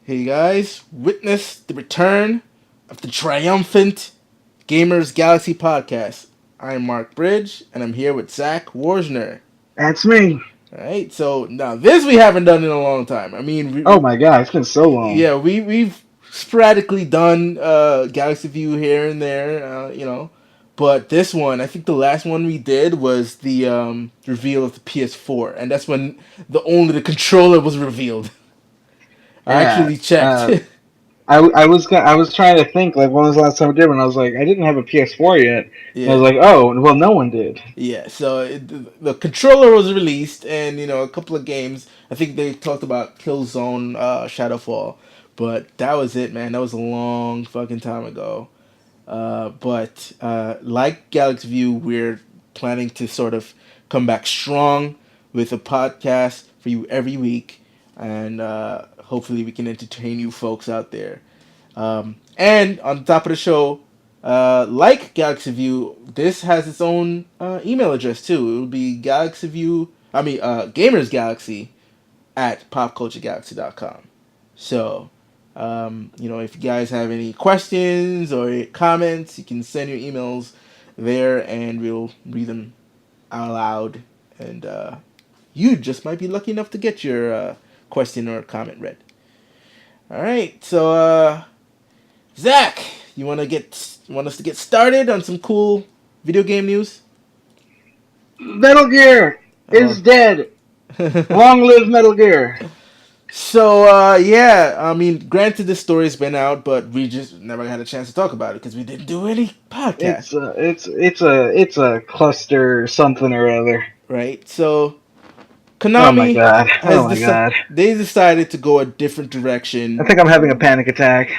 Hey guys, witness the return of the triumphant Gamers Galaxy podcast. I'm Mark Bridge, and I'm here with Zach Wojnar. That's me. Alright, so now this we haven't done in a long time. I mean, Oh my god, it's been so long. yeah, we've sporadically done Galaxy View here and there, but this one, I think the last one we did was the reveal of the PS4, and that's when the controller was revealed. I Yeah. actually checked. I was trying to think like when was the last time I did one. I was like I didn't have a PS4 yet. And I was Yeah. like, oh well, no one did. Yeah, so the controller was released, and a couple of games. I think they talked about Killzone, Shadowfall, but that was it, man. That was a long fucking time ago. But like Galaxy View, we're planning to sort of come back strong with a podcast for you every week, and hopefully we can entertain you folks out there. And on top of the show, like Galaxy View, this has its own email address too. It will be Gamers Galaxy at popculturegalaxy.com. So, if you guys have any questions or comments, you can send your emails there and we'll read them out loud. And you just might be lucky enough to get your question or comment read. All right, so Zach, want us to get started on some cool video game news? Metal Gear is dead. Long live Metal Gear. So yeah, I mean, granted, the story's been out, but we just never had a chance to talk about it because we didn't do any podcast, It's a cluster something or other. right? So Oh my Konami god. Oh my god. they decided to go a different direction. I think I'm having a panic attack.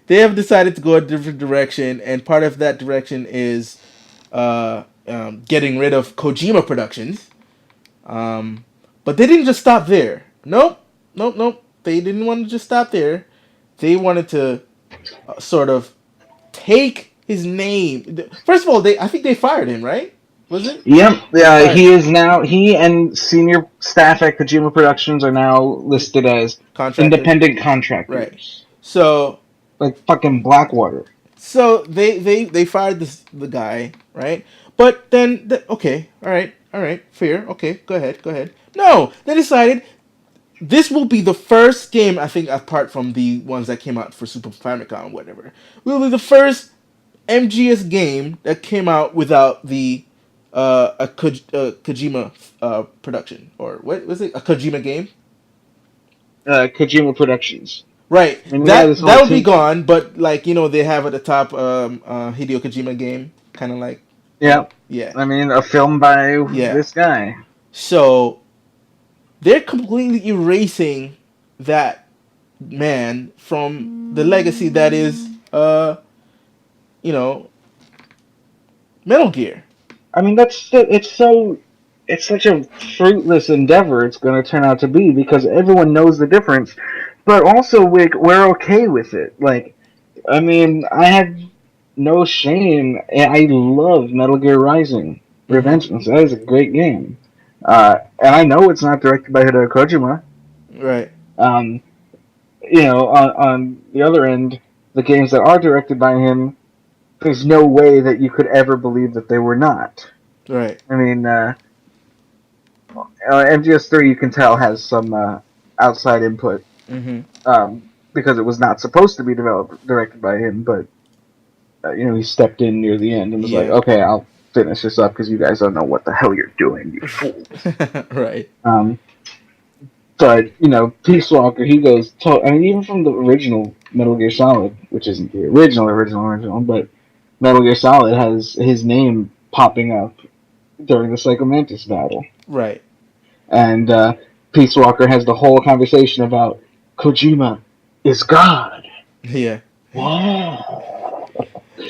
They have decided to go a different direction, and part of that direction is getting rid of Kojima Productions. But they didn't just stop there. Nope. They didn't want to just stop there. They wanted to sort of take his name. First of all, I think they fired him, right? Was it? Yep. Yeah, Fired. he and senior staff at Kojima Productions are now listed as Contractors. independent Right. contractors. So Like fucking Blackwater. they fired the guy, right? But then okay, all right, fair. Okay, go ahead. No, they decided this will be the first game, I think, apart from the ones that came out for Super Famicom, whatever. Will be the first MGS game that came out without the Kojima production, or what was it? A Kojima game, Kojima Productions. right? I mean, That would be gone, but like they have at the top Hideo Kojima game, kind of like Yeah. yeah, I mean, a film by yeah. this guy. So they're completely erasing that man from the legacy that is Metal Gear. I mean, it's such a fruitless endeavor it's going to turn out to be because everyone knows the difference, but also we're okay with it. Like, I mean, I have no shame. I love Metal Gear Rising: Revengeance. That is a great game, and I know it's not directed by Hideo Kojima. Right. Um, on the other end, the games that are directed by him, there's no way that you could ever believe that they were not. Right. I mean, MGS3 you can tell has some outside input because it was not supposed to be directed by him, but he stepped in near the end and was like, "Okay, I'll finish this up because you guys don't know what the hell you're doing, you fools." Right. But Peace Walker, he goes. I mean, even from the original Metal Gear Solid, which isn't the original, but Metal Gear Solid has his name popping up during the Psycho Mantis battle. Right. And Peace Walker has the whole conversation about Kojima is God. Yeah. Wow.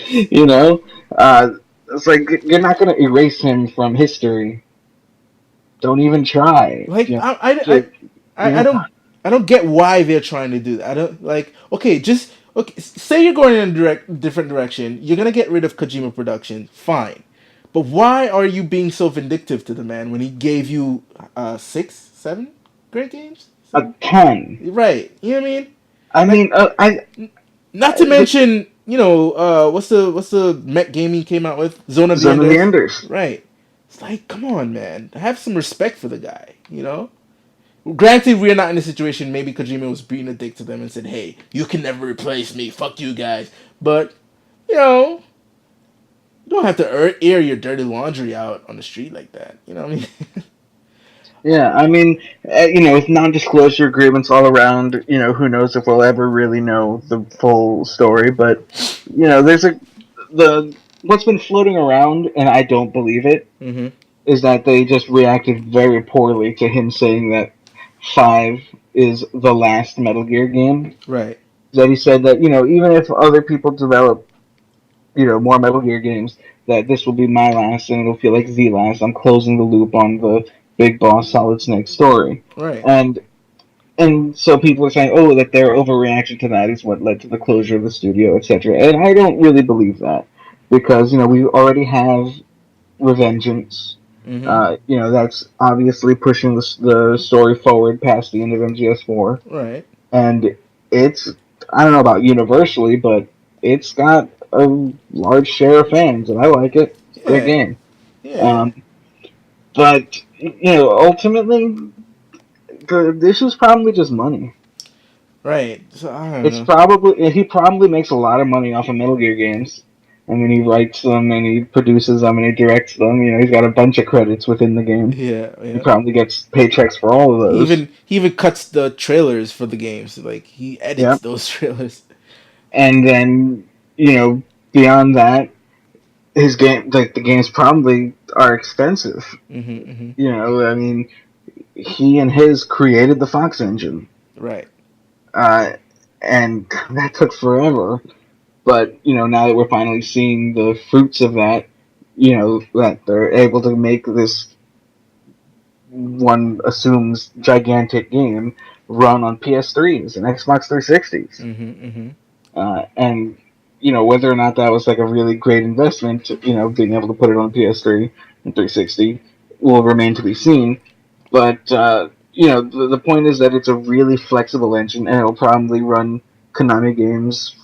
You know, uh, it's like you're not going to erase him from history. Don't even try. Like Ju- you I know, don't I don't get why they're trying to do that. I don't like. Okay, just okay. Say you're going in a different direction. You're gonna get rid of Kojima Production. Fine, but why are you being so vindictive to the man when he gave you six, seven great games? a Seven, ton. right? You know what I mean? I Like, mean, not to mention, what's the Met Gaming came out with Zone of the Zone of the Enders, Enders. right? It's like, come on, man, have some respect for the guy, you know. Granted, we're not in a situation. Maybe Kojima was being a dick to them and said, "Hey, you can never replace me. Fuck you guys." But you know, you don't have to air your dirty laundry out on the street like that. You know what I mean? Yeah, I mean, with non-disclosure agreements all around, who knows if we'll ever really know the full story. But there's the what's been floating around, and I don't believe it, Mm-hmm. is that they just reacted very poorly to him saying that five is the last Metal Gear game. Right. That he said that even if other people develop more Metal Gear games, that this will be my last and it'll feel like the last. I'm closing the loop on the Big Boss Solid Snake story, Right. and so people are saying, oh, that their overreaction to that is what led to the closure of the studio, etc. And I don't really believe that because we already have Revengeance. Mm-hmm. That's obviously pushing the story forward past the end of MGS4, Right. and it's I don't know about universally, but it's got a large share of fans, and I like it. It's a great Yeah. game. Yeah. Um, but ultimately, the issue's probably just money. Right. So I don't It's know. probably he probably makes a lot of money off of Metal Gear games. I mean, he writes them and he produces them and he directs them. He's got a bunch of credits within the game. Yeah. He Yeah. probably gets paychecks for all of those. He even cuts the trailers for the games. Like he edits Yep. those trailers. And then beyond that, his game like the games probably are expensive. Mm-hmm. Mm-hmm. I mean, he and his created the Fox engine, Right. uh, and that took forever. But now that we're finally seeing the fruits of that, that they're able to make this one assumes gigantic game run on PS3s and Xbox 360s, Mm-hmm. Mm-hmm. and whether or not that was like a really great investment, being able to put it on PS3 and 360 will remain to be seen. But the point is that it's a really flexible engine, and it'll probably run Konami games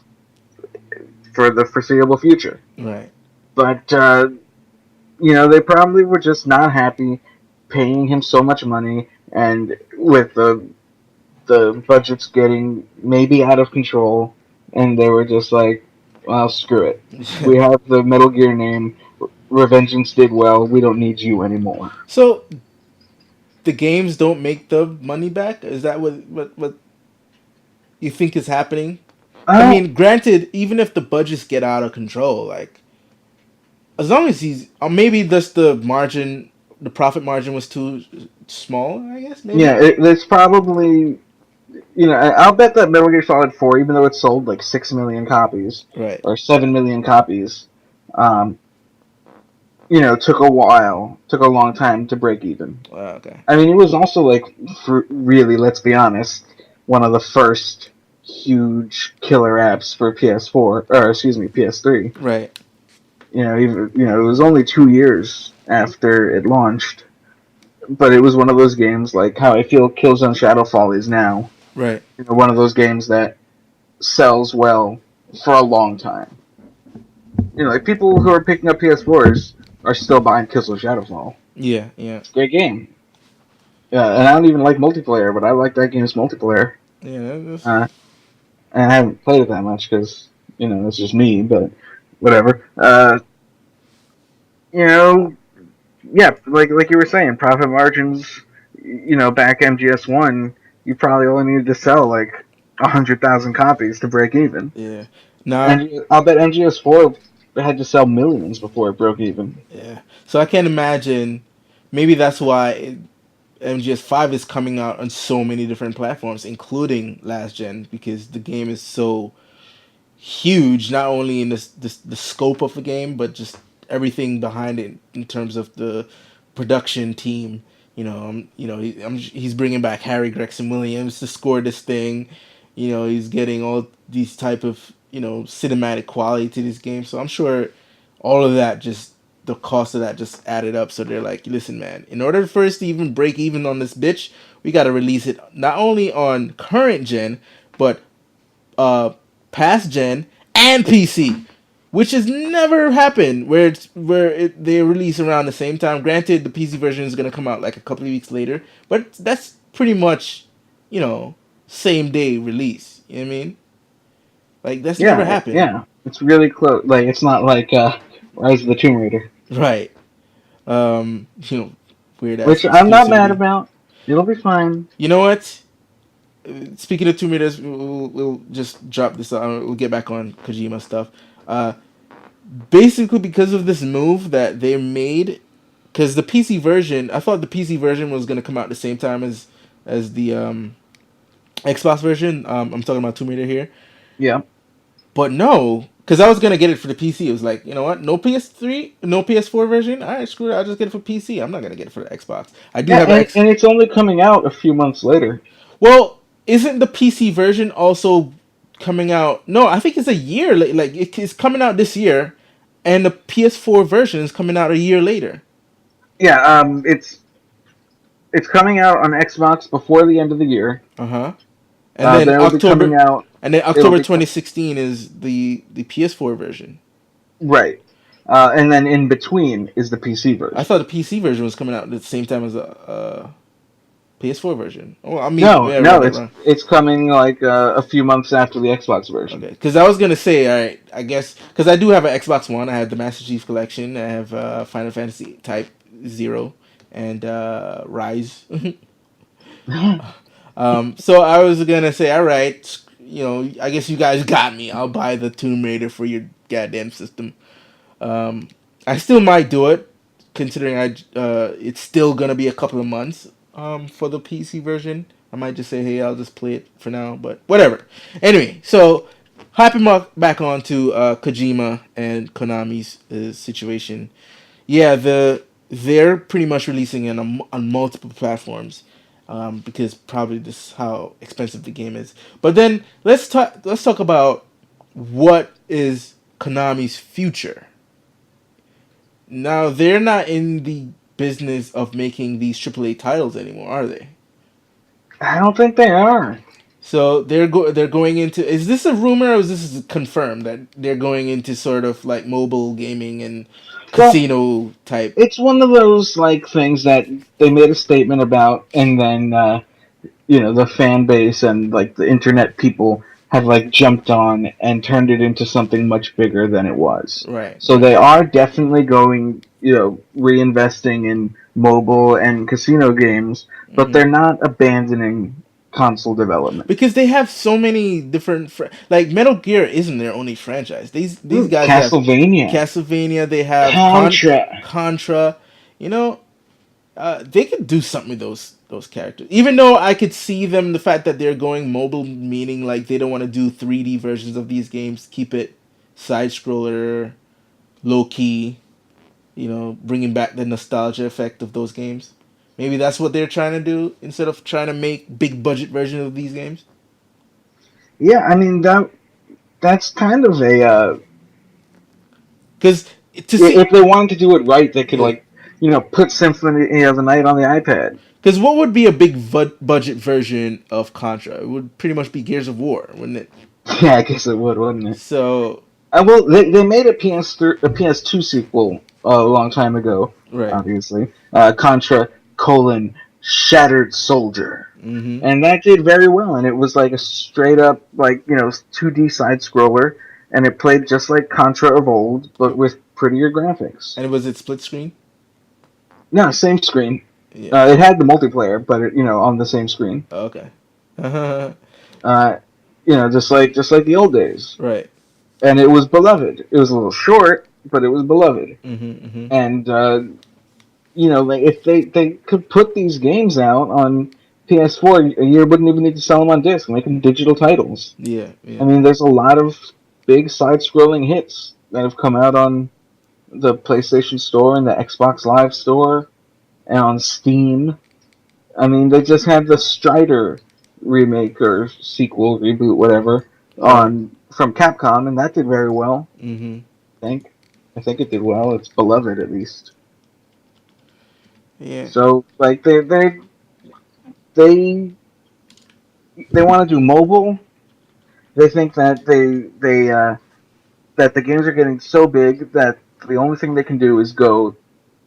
for the foreseeable future. Right. But they probably were just not happy paying him so much money, and with the budgets getting maybe out of control, and they were just like, "Well, screw it. We have the Metal Gear name. Revengeance did well. We don't need you anymore." So the games don't make the money back? Is that what you think is happening? I I don't. mean, granted, even if the budgets get out of control, like as long as he's or maybe just the profit margin was too small. I guess maybe. Yeah, it's probably I'll bet that Metal Gear Solid 4, even though it sold like 6 million copies Right. or 7 million copies, um, took a long time to break even. Okay. I mean, it was also like, really, let's be honest, one of the first huge killer apps for PS4, or excuse me, PS3. Right. Even it was only 2 years after it launched, but it was one of those games like how I feel Killzone Shadowfall is now. Right. One of those games that sells well for a long time. Like people who are picking up PS4s are still buying Killzone Shadowfall. Yeah. Yeah. It's a great game. Yeah, and I don't even like multiplayer, but I like that game's multiplayer. Yeah. That's, Uh, and I haven't played it that much because it's just me. But whatever. You know, yeah, like you were saying, profit margins. Back MGS1, you probably only needed to sell like 100,000 copies to break even. yeah. Now. And I'll bet MGS4 had to sell millions before it broke even. Yeah. So I can't imagine. Maybe that's why MGS5 is coming out on so many different platforms, including last gen, because the game is so huge, not only in the scope of the game, but just everything behind it in terms of the production team. He's bringing back Harry Gregson Williams to score this thing. He's getting all these type of cinematic quality to this game. So I'm sure all of that, just the cost of that just added up. So they're like, listen, man, in order for us to even break even on this bitch, we got to release it not only on current gen, but uh, past gen and PC, which has never happened they release around the same time. Granted, the PC version is gonna come out like a couple of weeks later, but that's pretty much, you know, same day release. You know what I mean? Like that's never Yeah, happened, yeah. It's really close. Like it's not like Rise of the Tomb Raider, right? You know, weird ass which I'm not mad exclusivity. about. It'll be fine. You know what? Speaking of Tomb Raiders, we'll just drop this. We'll get back on Kojima stuff. Basically, because of this move that they made, because the PC version, I thought the PC version was gonna come out at the same time as the Xbox version. I'm talking about Tomb Raider here, Yeah, but no, because I was gonna get it for the PC. It was like, you know what? No PS3, no PS4 version. All right, screw it. I'll just get it for PC. I'm not gonna get it for the Xbox. I do yeah, have X. and it's only coming out a few months later. Well, isn't the PC version also coming out? No, I think it's a year late. Like it's coming out this year, and the PS4 version is coming out a year later. Yeah, it's coming out on Xbox before the end of the year. Uh huh. And then Then it'll be coming October, out. and then It'll October be 2016 is the PS4 version. right, and then in between is the PC I version. thought the PC version was coming out at the same time as the PS4 version. Oh, I mean, No, yeah, I read no, that wrong. it's coming like a few months after the Xbox version. Okay, because I was gonna say, all right, I guess because I do have an Xbox One. I have the Master Chief Collection. I have Final Fantasy Type Zero and Rise. So I was gonna say, all right, I guess you guys got me. I'll buy the Tomb Raider for your goddamn system. Um, I still might do it, considering it's still gonna be a couple of months for the PC version. I might just say, hey, I'll just play it for now, but whatever. Anyway, so hopping back on to Kojima and Konami's situation. Yeah, they're pretty much releasing it on multiple platforms, because probably this is how expensive the game is. But then let's talk about what is Konami's future. Now they're not in the business of making these AAA titles anymore, are they? I don't think they are. So they're going into, is this a rumor or is this confirmed that they're going into sort of like mobile gaming and Well, casino type? it's one of those like things that they made a statement about, and then the fan base and like the internet people have like jumped on and turned it into something much bigger than it was. Right, So right. they are definitely going, reinvesting in mobile and casino games, but Hmm. they're not abandoning console development. Because they have so many different like Metal Gear isn't their only franchise. These guys have Castlevania, Castlevania. They have Contra. Contra. You know, they could do something with those characters. Even though I could see them, the fact that they're going mobile, meaning like they don't want to do 3D versions of these games. Keep it side scroller, low key. Bringing back the nostalgia effect of those games. Maybe that's what they're trying to do instead of trying to make big budget versions of these games. Yeah, I mean that's kind of a Because to see, if they wanted to do it right, they could yeah. like put Symphony of the Night on the iPad. Because what would be a big budget version of Contra? It would pretty much be Gears of War, wouldn't it? Yeah, I guess it would, wouldn't it? So Well, they made a PS2 sequel a long time ago, right. obviously. Contra Shattered Soldier, Mm-hmm. and that did very well. And it was like a straight up 2D side scroller, and it played just like Contra of old, but with prettier graphics. And was it split screen? No, same screen. Yeah. It had the multiplayer, but on the same screen. Okay. Uh, just like the old days. Right. And it was beloved. It was a little short, but it was beloved. Mm-hmm. Mm-hmm. And like if they could put these games out on PS4, a year wouldn't even need to sell them on disc, make them digital titles. Yeah, I yeah, mean, there's a lot of big side-scrolling hits that have come out on the PlayStation Store and the Xbox Live Store and on Steam. I mean, they just had the Strider remake or sequel, reboot, whatever, right. on from Capcom, and that did very well. Mm-hmm. I think. I think it did well. It's beloved at least. Yeah, So like they they want to do mobile. They think that that the games are getting so big that the only thing they can do is go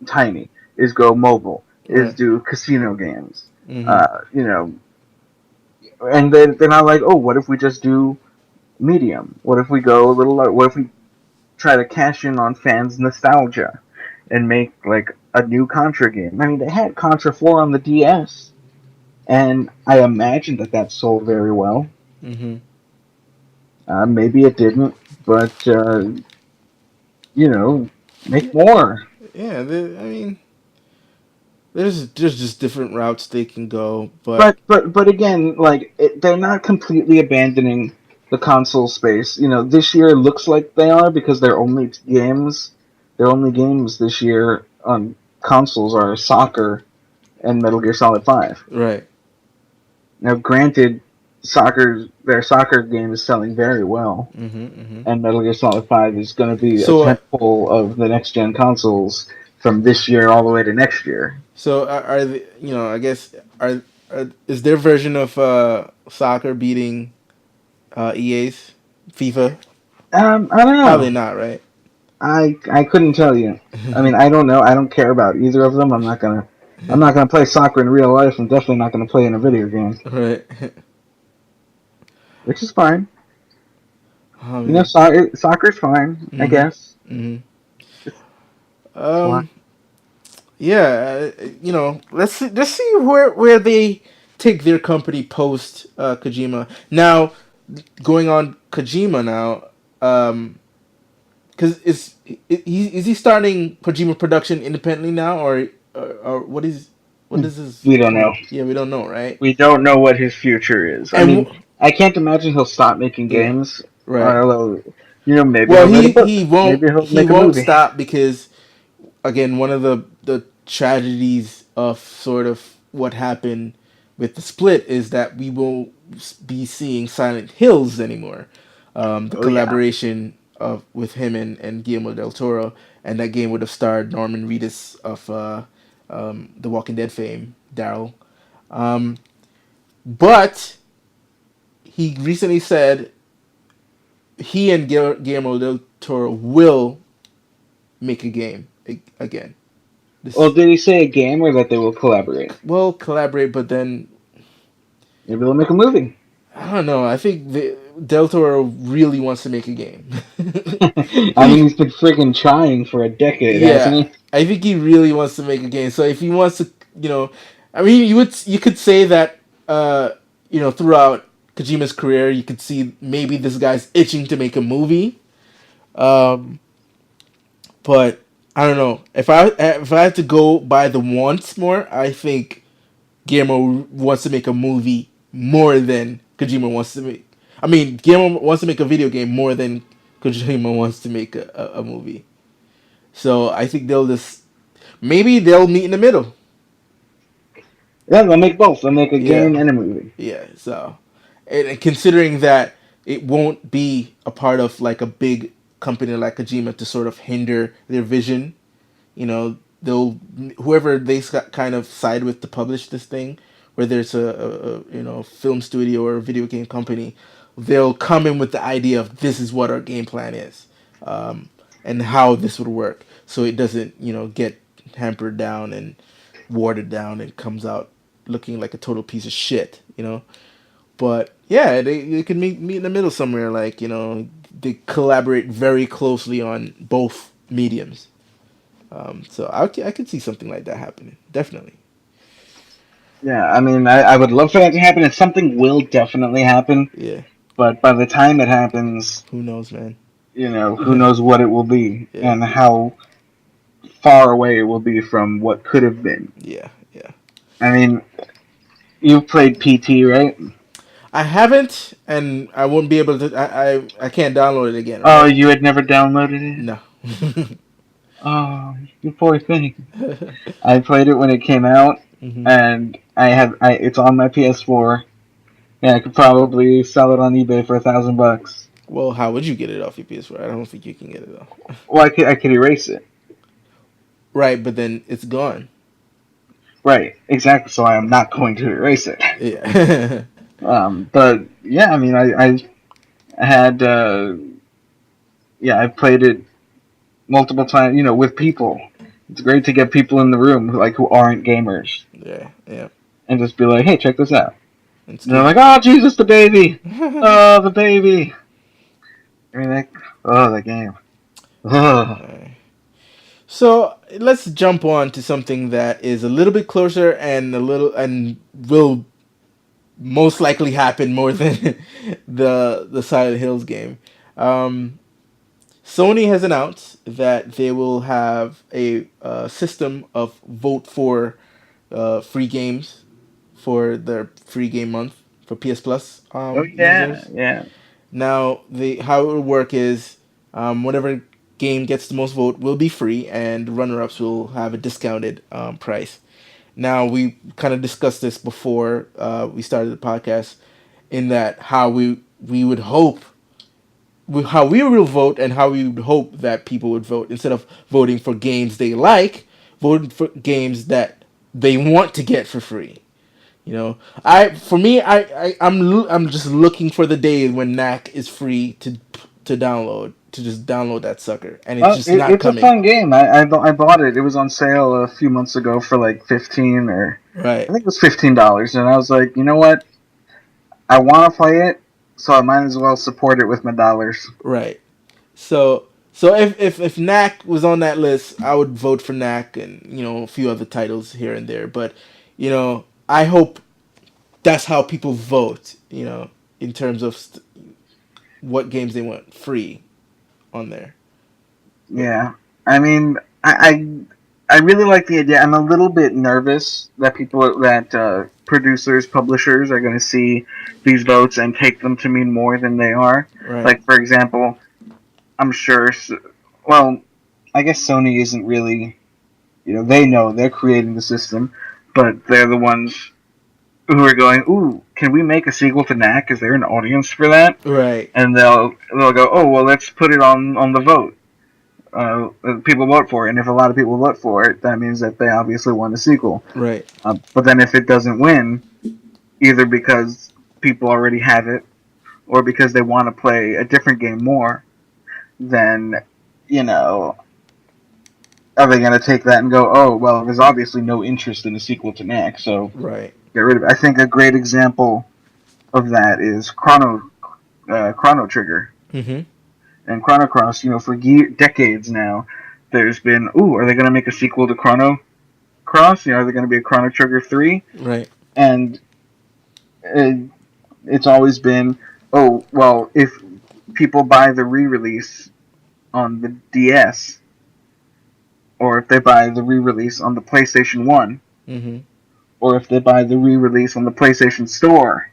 tiny, is go mobile, is right. do casino games. Mm-hmm. You know, and they're not like, oh, what if we just do medium? What if we go a little low? What if we try to cash in on fans' nostalgia and make like a new Contra game? I mean, they had Contra 4 on the DS, and I imagine that that sold very well. Mm-hmm. Maybe it didn't, but you know, make Yeah, more. yeah. I mean, there's just different routes they can go, but But again, like they're not completely abandoning the console space. This year looks like they are because their only games this year on consoles are soccer and Metal Gear Solid 5. right. Now, granted, their soccer game is selling very well, Mm-hmm. Mm-hmm. and Metal Gear Solid 5 is going to be a So, tentpole of the next gen consoles from this year all the way to next year. are the, I guess is their version of soccer beating EA's FIFA? I don't Probably know. not, right? I couldn't tell you. I mean, I don't know. I don't care about either of them. I'm not gonna play soccer in real life. I'm definitely not gonna play in a video game, Right. which is fine. Oh man. Soccer's fine, I Mhm. guess. Mhm. It's fine. Um. Yeah. Let's see where they take their company post Kojima. Now, going on Kojima now. Because is he starting Kojima production independently now, or what is his We don't know. plan? Yeah, we don't know, right? We don't know what his future is. I And mean, I can't imagine he'll stop making yeah, games. right. Although, maybe Well, he'll write a book. Maybe he'll he make a won't movie. stop because again, one of the tragedies of sort of what happened with the split is that we won't be seeing Silent Hills anymore. The Oh yeah. collaboration of with him and Guillermo del Toro, and that game would have starred Norman Reedus of the Walking Dead fame, Daryl. Um, but he recently said he and Guillermo del Toro will make a game again. Well, This did he say a game or that they will collaborate? will collaborate, but then Maybe they'll make a movie. I don't know. I think Del Toro really wants to make a game. I mean, he's been freaking trying for a decade, hasn't Yeah, he? I think he really wants to make a game. So if he wants to, I mean, you could say that, throughout Kojima's career, you could see maybe this guy's itching to make a movie. Um, but I don't know if I had to go by the wants more, I think Guillermo wants to make a movie more than Kojima wants to make. I mean, Guillermo wants to make a video game more than Kojima wants to make a movie. So I think maybe they'll meet in the middle. Yeah, they'll make both. They'll make a Yeah, game and a movie. yeah. So, and considering that it won't be a part of like a big company like Kojima to sort of hinder their vision, they'll whoever kind of side with to publish this thing, whether it's a film studio or a video game company, they'll come in with the idea of this is what our game plan is, and how this would work, so it doesn't get hampered down and watered down and comes out looking like a total piece of shit. But yeah, they could meet in the middle somewhere, like they collaborate very closely on both mediums. So I could see something like that happening. Definitely. Yeah, I mean, I would love for that to happen, and something will definitely happen. Yeah. But by the time it happens, Who knows, man? who knows what it will be Yeah. and how far away it will be from what could have been. Yeah, yeah. I mean, you've played PT, right? I haven't, and I won't be able to. I can't download it again, Oh, right? you had never downloaded it? No. Oh, you poor thing. I played it when it came out, Hmm. and it's on my PS4. Yeah, I could probably sell it on eBay for $1,000. Well, how would you get it off your PS4? I don't think you can get it though. Well, I could erase it. Right, but then it's gone. Right, exactly. So I am not going to erase it. Yeah. But yeah, I mean, I had yeah, I played it multiple times. You know, with people. It's great to get people in the room who aren't gamers Yeah, yeah. and just be like, hey, check this out. It's And they're good. like, oh Jesus, the baby, oh the baby. I mean, oh the game. Ugh. Alright. So let's jump on to something that is a little bit closer and a little and will most likely happen more than the Silent Hills game. Um, Sony has announced that they will have a system of vote for free games for their free game month for PS Plus Oh yeah, users. yeah. Now, the how it will work is whatever game gets the most vote will be free, and runner-ups will have a discounted price. Now, we kind of discussed this before we started the podcast, in that how we would hope how we will vote and how we would hope that people would vote instead of voting for games they like, voting for games that they want to get for free. You know, I for me, I'm just looking for the day when Knack is free to download, to just download that sucker, and it's Well, just not it's a coming. fun game. I bought it. It was on sale a few months ago for like 15 or I Right, think it was $15, and I was like, you know what? I want to play it, so I might as well support it with my dollars. right. So if Knack was on that list, I would vote for Knack and a few other titles here and there. But I hope that's how people vote. In terms of what games they want free on there. But Yeah, I mean, I really like the idea. I'm a little bit nervous that producers, publishers are going to see these votes and take them to mean more than they are. right, Like, for example, I'm sure. Well, I guess Sony isn't really. You know, they know they're creating the system, but they're the ones who are going, "Ooh, can we make a sequel to Knack? Is there an audience for that?" right, And they'll go, "Oh, well, let's put it on the vote." People vote for it, and if a lot of people vote for it, that means that they obviously want a sequel. right, But then if it doesn't win, either because people already have it or because they want to play a different game more, then you know, are they going to take that and go, oh, well, there's obviously no interest in a sequel to Knack, so right. get rid of it. I think a great example of that is Chrono Trigger Mm-hmm. and Chrono Cross. You know, for decades now, there's been, ooh, are they going to make a sequel to Chrono Cross? You know, are they going to be a Chrono Trigger 3? Right. And it, it's always been, oh, well, if people buy the re-release on the DS, or if they buy the re-release on the PlayStation 1, Mm-hmm. or if they buy the re-release on the PlayStation Store,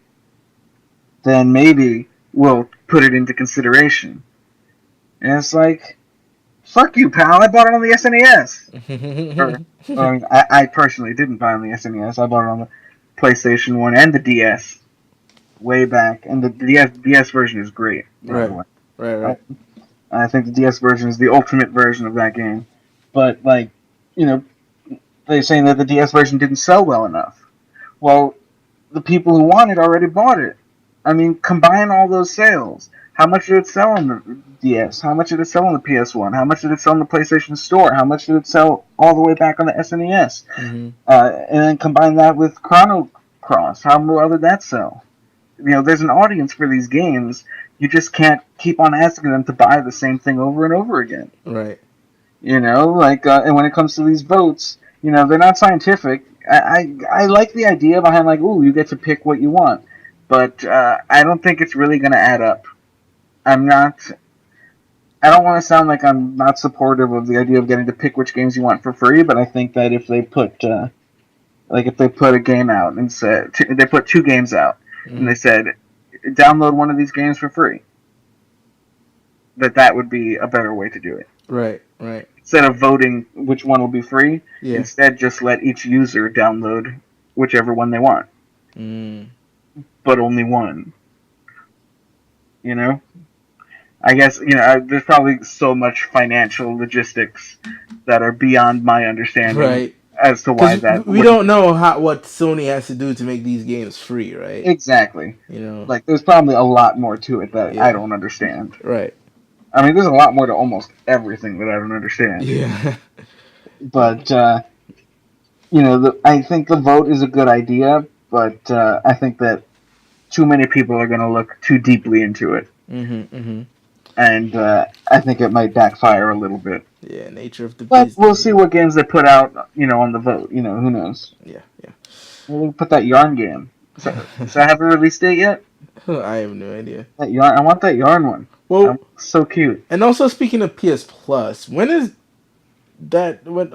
then maybe we'll put it into consideration. And it's like, fuck you, pal, I bought it on the SNES. Or, I personally didn't buy it on the SNES, I bought it on the PlayStation 1 and the DS way back. And the DS version is great, by the Right. way. Right. I, Right. I think the DS version is the ultimate version of that game. But, like, you know, they're saying that the DS version didn't sell well enough. Well, the people who want it already bought it. I mean, combine all those sales. How much did it sell on the DS? How much did it sell on the PS1? How much did it sell on the PlayStation Store? How much did it sell all the way back on the SNES? Mm-hmm. And then combine that with Chrono Cross. How well did that sell? You know, there's an audience for these games. You just can't keep on asking them to buy the same thing over and over again. Right. You know, like, and when it comes to these votes, you know, they're not scientific. I like the idea behind, like, ooh, you get to pick what you want, but I don't think it's really going to add up. I'm not. I don't want to sound like I'm not supportive of the idea of getting to pick which games you want for free, but I think that if they put if they put a game out and said they put two games out and Mm-hmm. they said download one of these games for free, that would be a better way to do it. Right, right. Instead of voting which one will be free, Yeah. instead just let each user download whichever one they want, Mm. but only one. You know, I guess there's probably so much financial logistics that are beyond my understanding Right. as to why Because that we wouldn't don't know what Sony has to do to make these games free, right? exactly. You know. Like, there's probably a lot more to it that I Yeah. don't understand. Right. I mean, there's a lot more to almost everything that I don't understand. Yeah. But I think the vote is a good idea, but I think that too many people are going to look too deeply into it, Mhm. Mhm. and I think it might backfire a little bit. Yeah. Nature of the But beast. we'll You see know. what games they put out, on the vote. Who knows? Yeah. Yeah. Maybe put that yarn game. Does that have a release date yet? I have no idea. That yarn. I want that yarn one. Well, So cute. and also speaking of PS Plus, when is when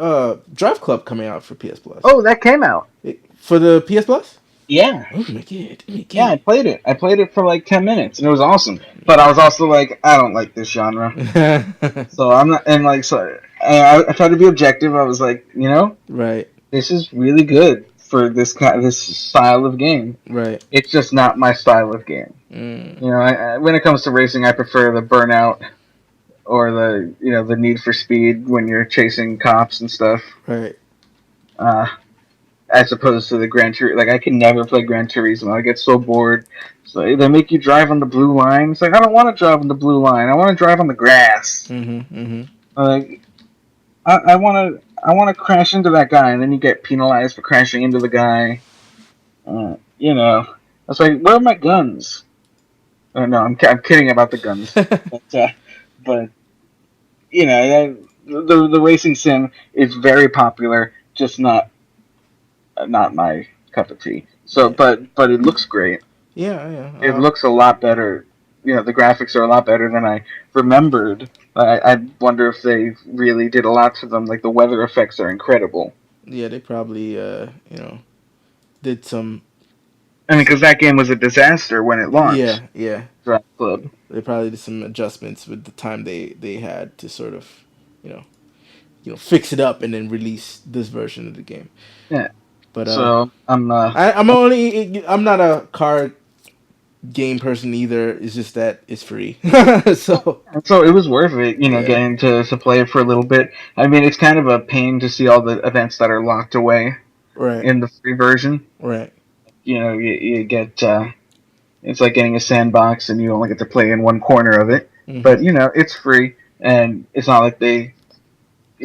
Drive Club coming out for PS Plus? Oh, that came out. For the PS Plus? Yeah. Oh my god! Oh my Yeah, I god! played it. I played it for like 10 minutes, and it was awesome. But I was also like, I don't like this genre, so I'm not. And like, so I tried to be objective. I was like, Right. this is really good for this style of game. Right. It's just not my style of game. Mm. When it comes to racing, I prefer the Burnout or the Need for Speed when you're chasing cops and stuff. Right. Uh, as opposed to the Gran Turismo. Like, I can never play Gran Turismo. I get so bored. So they make you drive on the blue line. It's like, I don't want to drive on the blue line. I want to drive on the grass. Mhm. Mhm. Like, I want to crash into that guy, and then you get penalized for crashing into the guy. I was like, where are my guns? No, I'm kidding about the guns, but the racing sim is very popular, just not my cup of tea. So, Yeah. but it looks great. Yeah. Yeah. It looks a lot better. The graphics are a lot better than I remembered. I wonder if they really did a lot to them. Like, the weather effects are incredible. Yeah. They probably did some. I mean, because that game was a disaster when it launched. Yeah. Yeah. Drive Club. They probably did some adjustments with the time they had to sort of you know fix it up and then release this version of the game. Yeah. But So I'm not a car game person either. It's just that it's free. So so it was worth it, yeah. getting to play it for a little bit. I mean, it's kind of a pain to see all the events that are locked away Right. in the free version. Right. You get it's like getting a sandbox and you only get to play in one corner of it. Hmm. But it's free, and it's not like it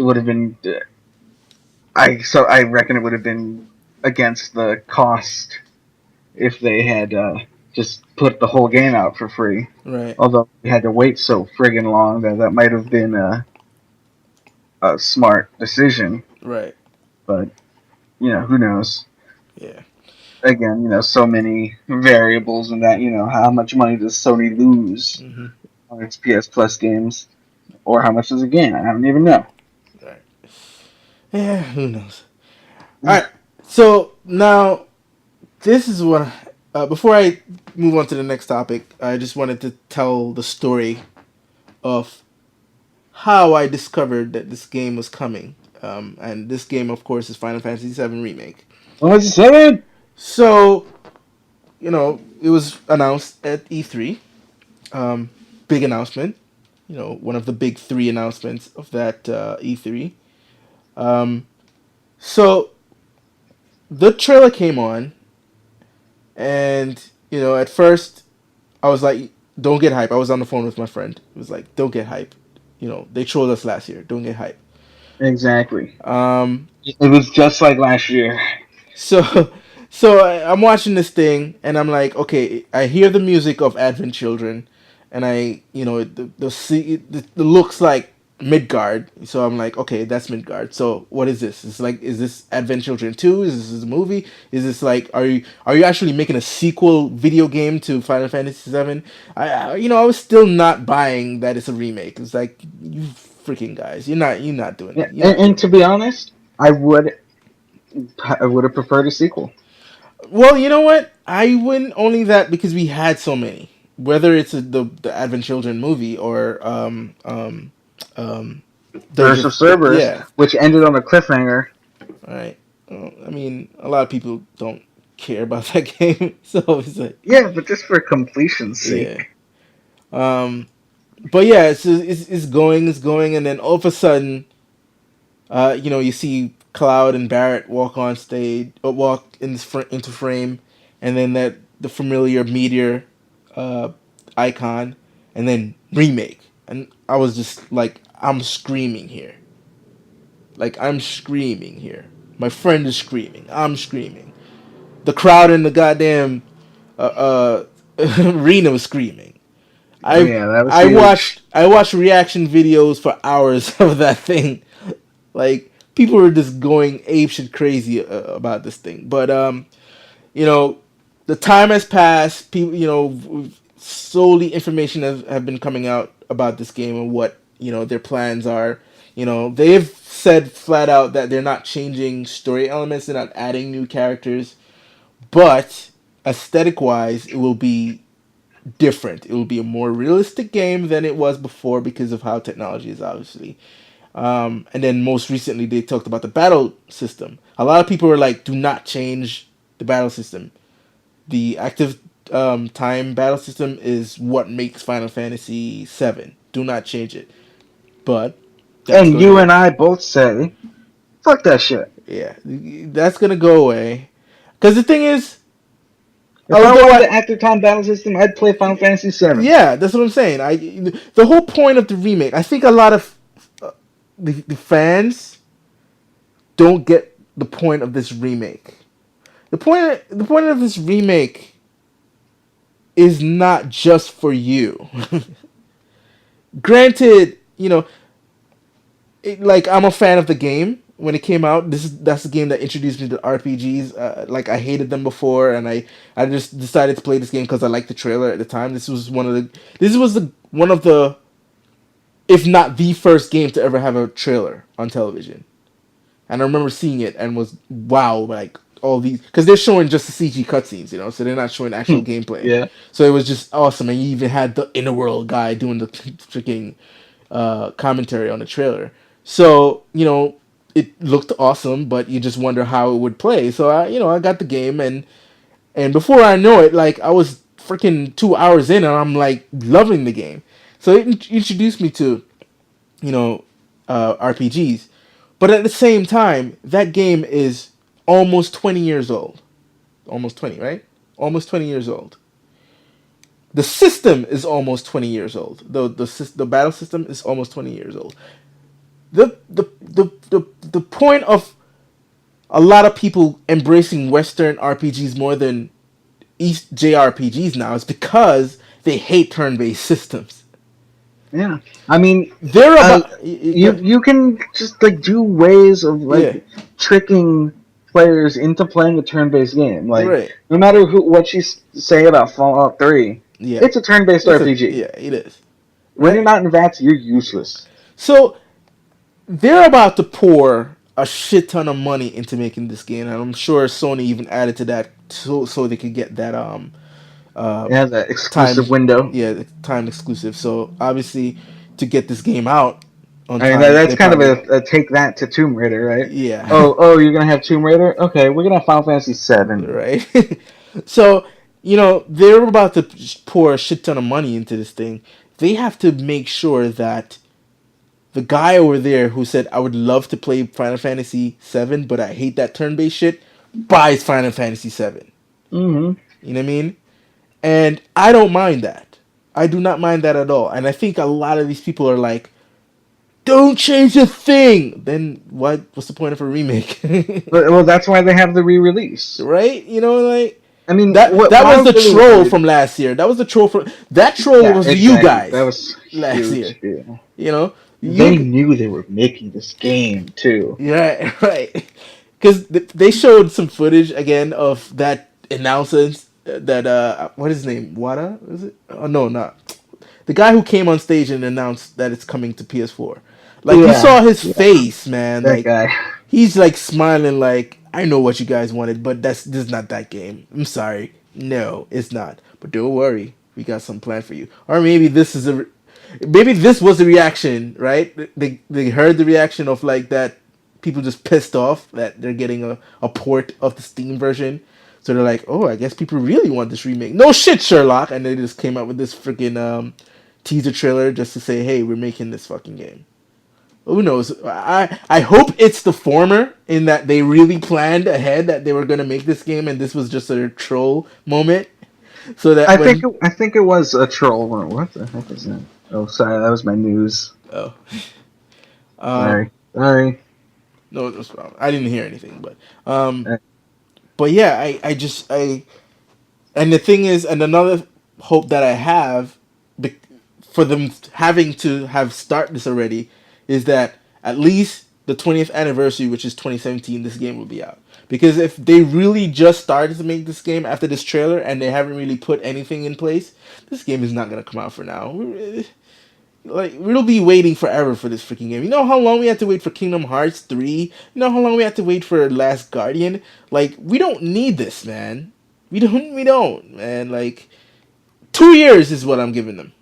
would have been. I reckon it would have been against the cost if they had just put the whole game out for free. Right. Although we had to wait so friggin' long that might have been a smart decision. Right. But who knows? Yeah. Again, so many variables in that. How much money does Sony lose Hmm. on its PS Plus games, or how much does it gain? I don't even know. Right. Yeah. Who knows? All right. So now this is what. Before I move on to the next topic, I just wanted to tell the story of how I discovered that this game was coming. And this game, of course, is Final Fantasy VII Remake. What was it saying? So, it was announced at E3. Big announcement. One of the big three announcements of that E3. So, the trailer came on, and, at first, I was like, don't get hype. I was on the phone with my friend. It was like, don't get hype. They trolled us last year. Don't get hype. Exactly. Um, It was just like last year. so, I'm watching this thing, and I'm like, okay, I hear the music of Advent Children, and the looks like Midgard. So I'm like, okay, that's Midgard. So what is this? It's like, is this Advent Children 2? Is this a movie? Is this like, are you actually making a sequel video game to Final Fantasy 7? I was still not buying that it's a remake. It's like, you freaking guys, you're not doing Yeah, it. You're not and doing to it. be honest, I would have preferred a sequel. Well, you know what? I wouldn't only that because we had so many. Whether it's the Advent Children movie or um Burst of Cerberus, Yeah. which ended on a cliffhanger. All right. Well, I mean, a lot of people don't care about that game, so it's like, Yeah, but just for completion's yeah. sake. But yeah, it's going, and then all of a sudden, you see Cloud and Barrett walk on stage, or walk into frame, and then the familiar meteor, uh, icon, and then remake, and I was just like, I'm screaming here, like I'm screaming here. My friend is screaming. I'm screaming. The crowd in the goddamn arena was screaming. Oh I yeah, that was I huge. watched I watched reaction videos for hours of that thing. Like, people were just going apeshit crazy about this thing. But you know, the time has passed. People, slowly information have been coming out about this game and what their plans are. They've said flat out that they're not changing story elements. They're not adding new characters, but aesthetic wise, it will be different. It will be a more realistic game than it was before because of how technology is, obviously. And then most recently, they talked about the battle system. A lot of people were like, "Do not change the battle system. The active time battle system is what makes Final Fantasy VII. Do not change it." But that's And going you to and I both say, fuck that shit. yeah, that's going to go away. Because the thing is, If I although wanted I the active time battle system, I'd play Final Fantasy VII. yeah, that's what I'm saying. The whole point of the remake, I think a lot of the fans don't get the point of this remake. The point of this remake is not just for you. Granted, like, I'm a fan of the game when it came out. That's the game that introduced me to RPGs. Like, I hated them before, and I just decided to play this game because I liked the trailer at the time. This was one of the, if not the first game to ever have a trailer on television. And I remember seeing it and was wow, like, all these, because they're showing just the CG cutscenes, so they're not showing actual gameplay. Yeah. So it was just awesome, and you even had the inner world guy doing the freaking commentary on the trailer. So it looked awesome, but you just wonder how it would play. So I got the game, and before I know it, like, I was freaking 2 hours in, and I'm like loving the game. So it introduced me to RPGs. But at the same time, that game is almost 20 years old. Almost 20, right? Almost 20 years old. The system is almost 20 years old. The battle system is almost 20 years old. The point of a lot of people embracing Western RPGs more than East JRPGs now is because they hate turn-based systems. Yeah. I mean, They're uh, about you can just like do ways of yeah, like tricking players into playing a turn-based game. Like right, no matter what you say about Fallout 3, yeah. it's a turn-based RPG. Yeah, it is, When you're right? not in VATS, you're useless. So they're about to pour a shit ton of money into making this game, and I'm sure Sony even added to that so they could get that uh It has that time exclusive window. yeah, time exclusive. So obviously, to get this game out on I mean, time, that's they kind of probably a take that to Tomb Raider, right? yeah. Oh, you're gonna have Tomb Raider? Okay, we're gonna have Final Fantasy VII. Right. So they're about to pour a shit ton of money into this thing. They have to make sure that the guy over there who said, "I would love to play Final Fantasy VII, but I hate that turn-based shit," buys Final Fantasy VII. Mm-hmm. You know what I mean? And I don't mind that. I do not mind that at all. And I think a lot of these people are like, "Don't change a thing." Then what's the point of a remake? Well, that's why they have the re-release. Right? Like, I mean, that what I was was the really troll worried. from last year. That was the troll from that troll Yeah, was you exactly. That guys was last year. huge. Yeah. You know, They You knew they were making this game too. Yeah, right. Because they showed some footage again of that announcement that what is his name? Wada, is it? Oh no, not the guy who came on stage and announced that it's coming to PS4. Like you Yeah, saw his yeah, face, man. that Like guy. he's like smiling, like I know what you guys wanted, but this is not that game. I'm sorry, no, it's not. But don't worry, we got some plan for you. Or maybe this is a maybe this was the reaction, right? They heard the reaction of like that people just pissed off that they're getting a port of the Steam version. So they're like, oh, I guess people really want this remake. No shit, Sherlock. And they just came out with this freaking teaser trailer just to say, hey, we're making this fucking game. Who knows? I hope it's the former in that they really planned ahead that they were gonna make this game and this was just a troll moment. So that when I think it was a troll. What the heck is that? Oh, sorry, that was my news. oh Sorry, um sorry. no, it was wrong. I didn't hear anything, Uh, but yeah, I just and the thing is, and another hope that I have for them having to have start this already is that at least the 20th anniversary, which is 2017, this game will be out. Because if they really just started to make this game after this trailer and they haven't really put anything in place, this game is not gonna come out for now. Like we'll be waiting forever for this freaking game. You know how long we had to wait for Kingdom Hearts 3? You know how long we had to wait for Last Guardian? Like we don't need this, man. We don't, man. Like 2 years is what I'm giving them.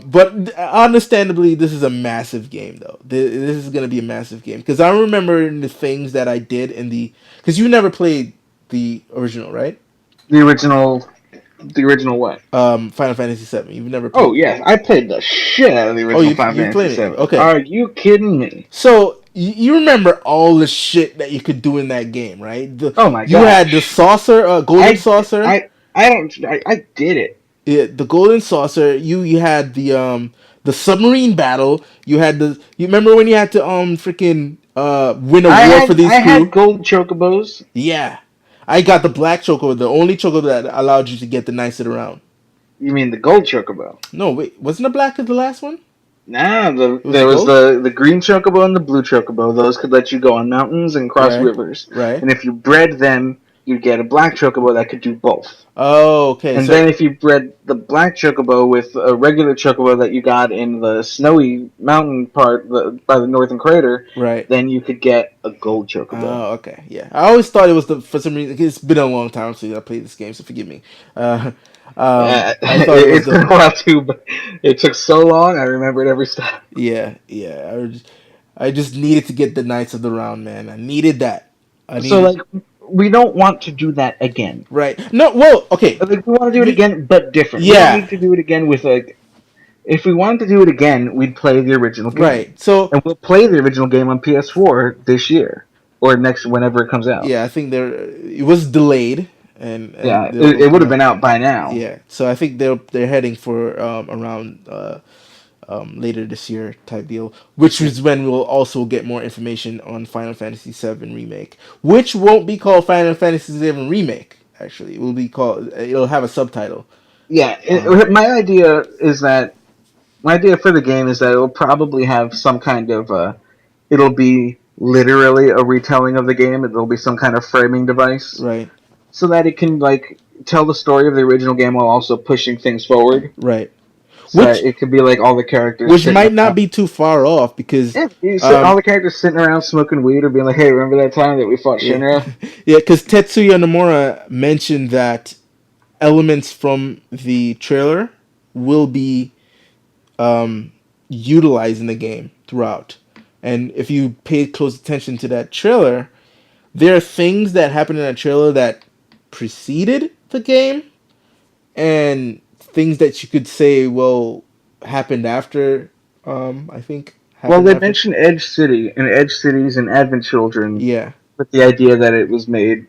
But understandably, this is a massive game, though. This is gonna be a massive game because I remember the things that I did in the because you never played the original, right? the original, the original what? Final Fantasy VII. You've never Oh played. yeah, I played the shit out of the Oh, original you Final you Fantasy played it? VII. Okay. Are you kidding me? So you remember all the shit that you could do in that game, right? Oh my You had the gosh, saucer, golden I saucer. I don't I did it. Yeah, the golden saucer. You had the submarine battle. You had you remember when you had to freaking win a war for I these had crew? gold chocobos. Yeah, I got the black chocobo, the only chocobo that allowed you to get the nice it around. You mean the gold chocobo? No, wait, wasn't the black the last one? Nah, It was the there was gold. the green chocobo and the blue chocobo. Those could let you go on mountains and cross Right, rivers. right. And if you bred them, you'd get a black chocobo that could do both. Oh, okay. And So then if you bred the black chocobo with a regular chocobo that you got in the snowy mountain part by the northern crater, right. then you could get a gold chocobo. Oh, okay. Yeah, I always thought it was the for some reason. It's been a long time since I played this game, so forgive me. Uh, I thought it was It's the been a while too, but it took so long. I remembered every step. yeah, yeah. I just needed to get the Knights of the Round, man. I needed that. I So needed like, we don't want to do that again. right. No, well, okay. Like, we want to do it We again, but different. We don't yeah, need to do it again with like. If we wanted to do it again, we'd play the original game, right. So and we'll play the original game on PS4 this year or next whenever it comes out. yeah, I think there it was delayed, Yeah, and they'll it would come have out. been out by now. Yeah, so I think they're heading for around later this year type deal, which is when we'll also get more information on Final Fantasy VII Remake, which won't be called Final Fantasy VII Remake. Actually, it will be called. It'll have a subtitle. Yeah, Um, my idea is that my idea for the game is that it'll probably have some kind of it'll be literally a retelling of the game. It'll be some kind of framing device right, so that it can like tell the story of the original game while also pushing things forward. right. So that Which it could be like all the characters which sitting might not around. be too far off because Yeah, all um the characters sitting around smoking weed or being like, "Hey, remember that time that we fought yeah Shinra?" yeah because Tetsuya Nomura mentioned that elements from the trailer will be um, utilized in the game throughout. And if you pay close attention to that trailer, there are things that happen in that trailer that preceded the game, and things that you could say, well, happened after. I think Well, happened they after. mentioned Edge City, and Edge City's an Advent Children Yeah, with the idea that it was made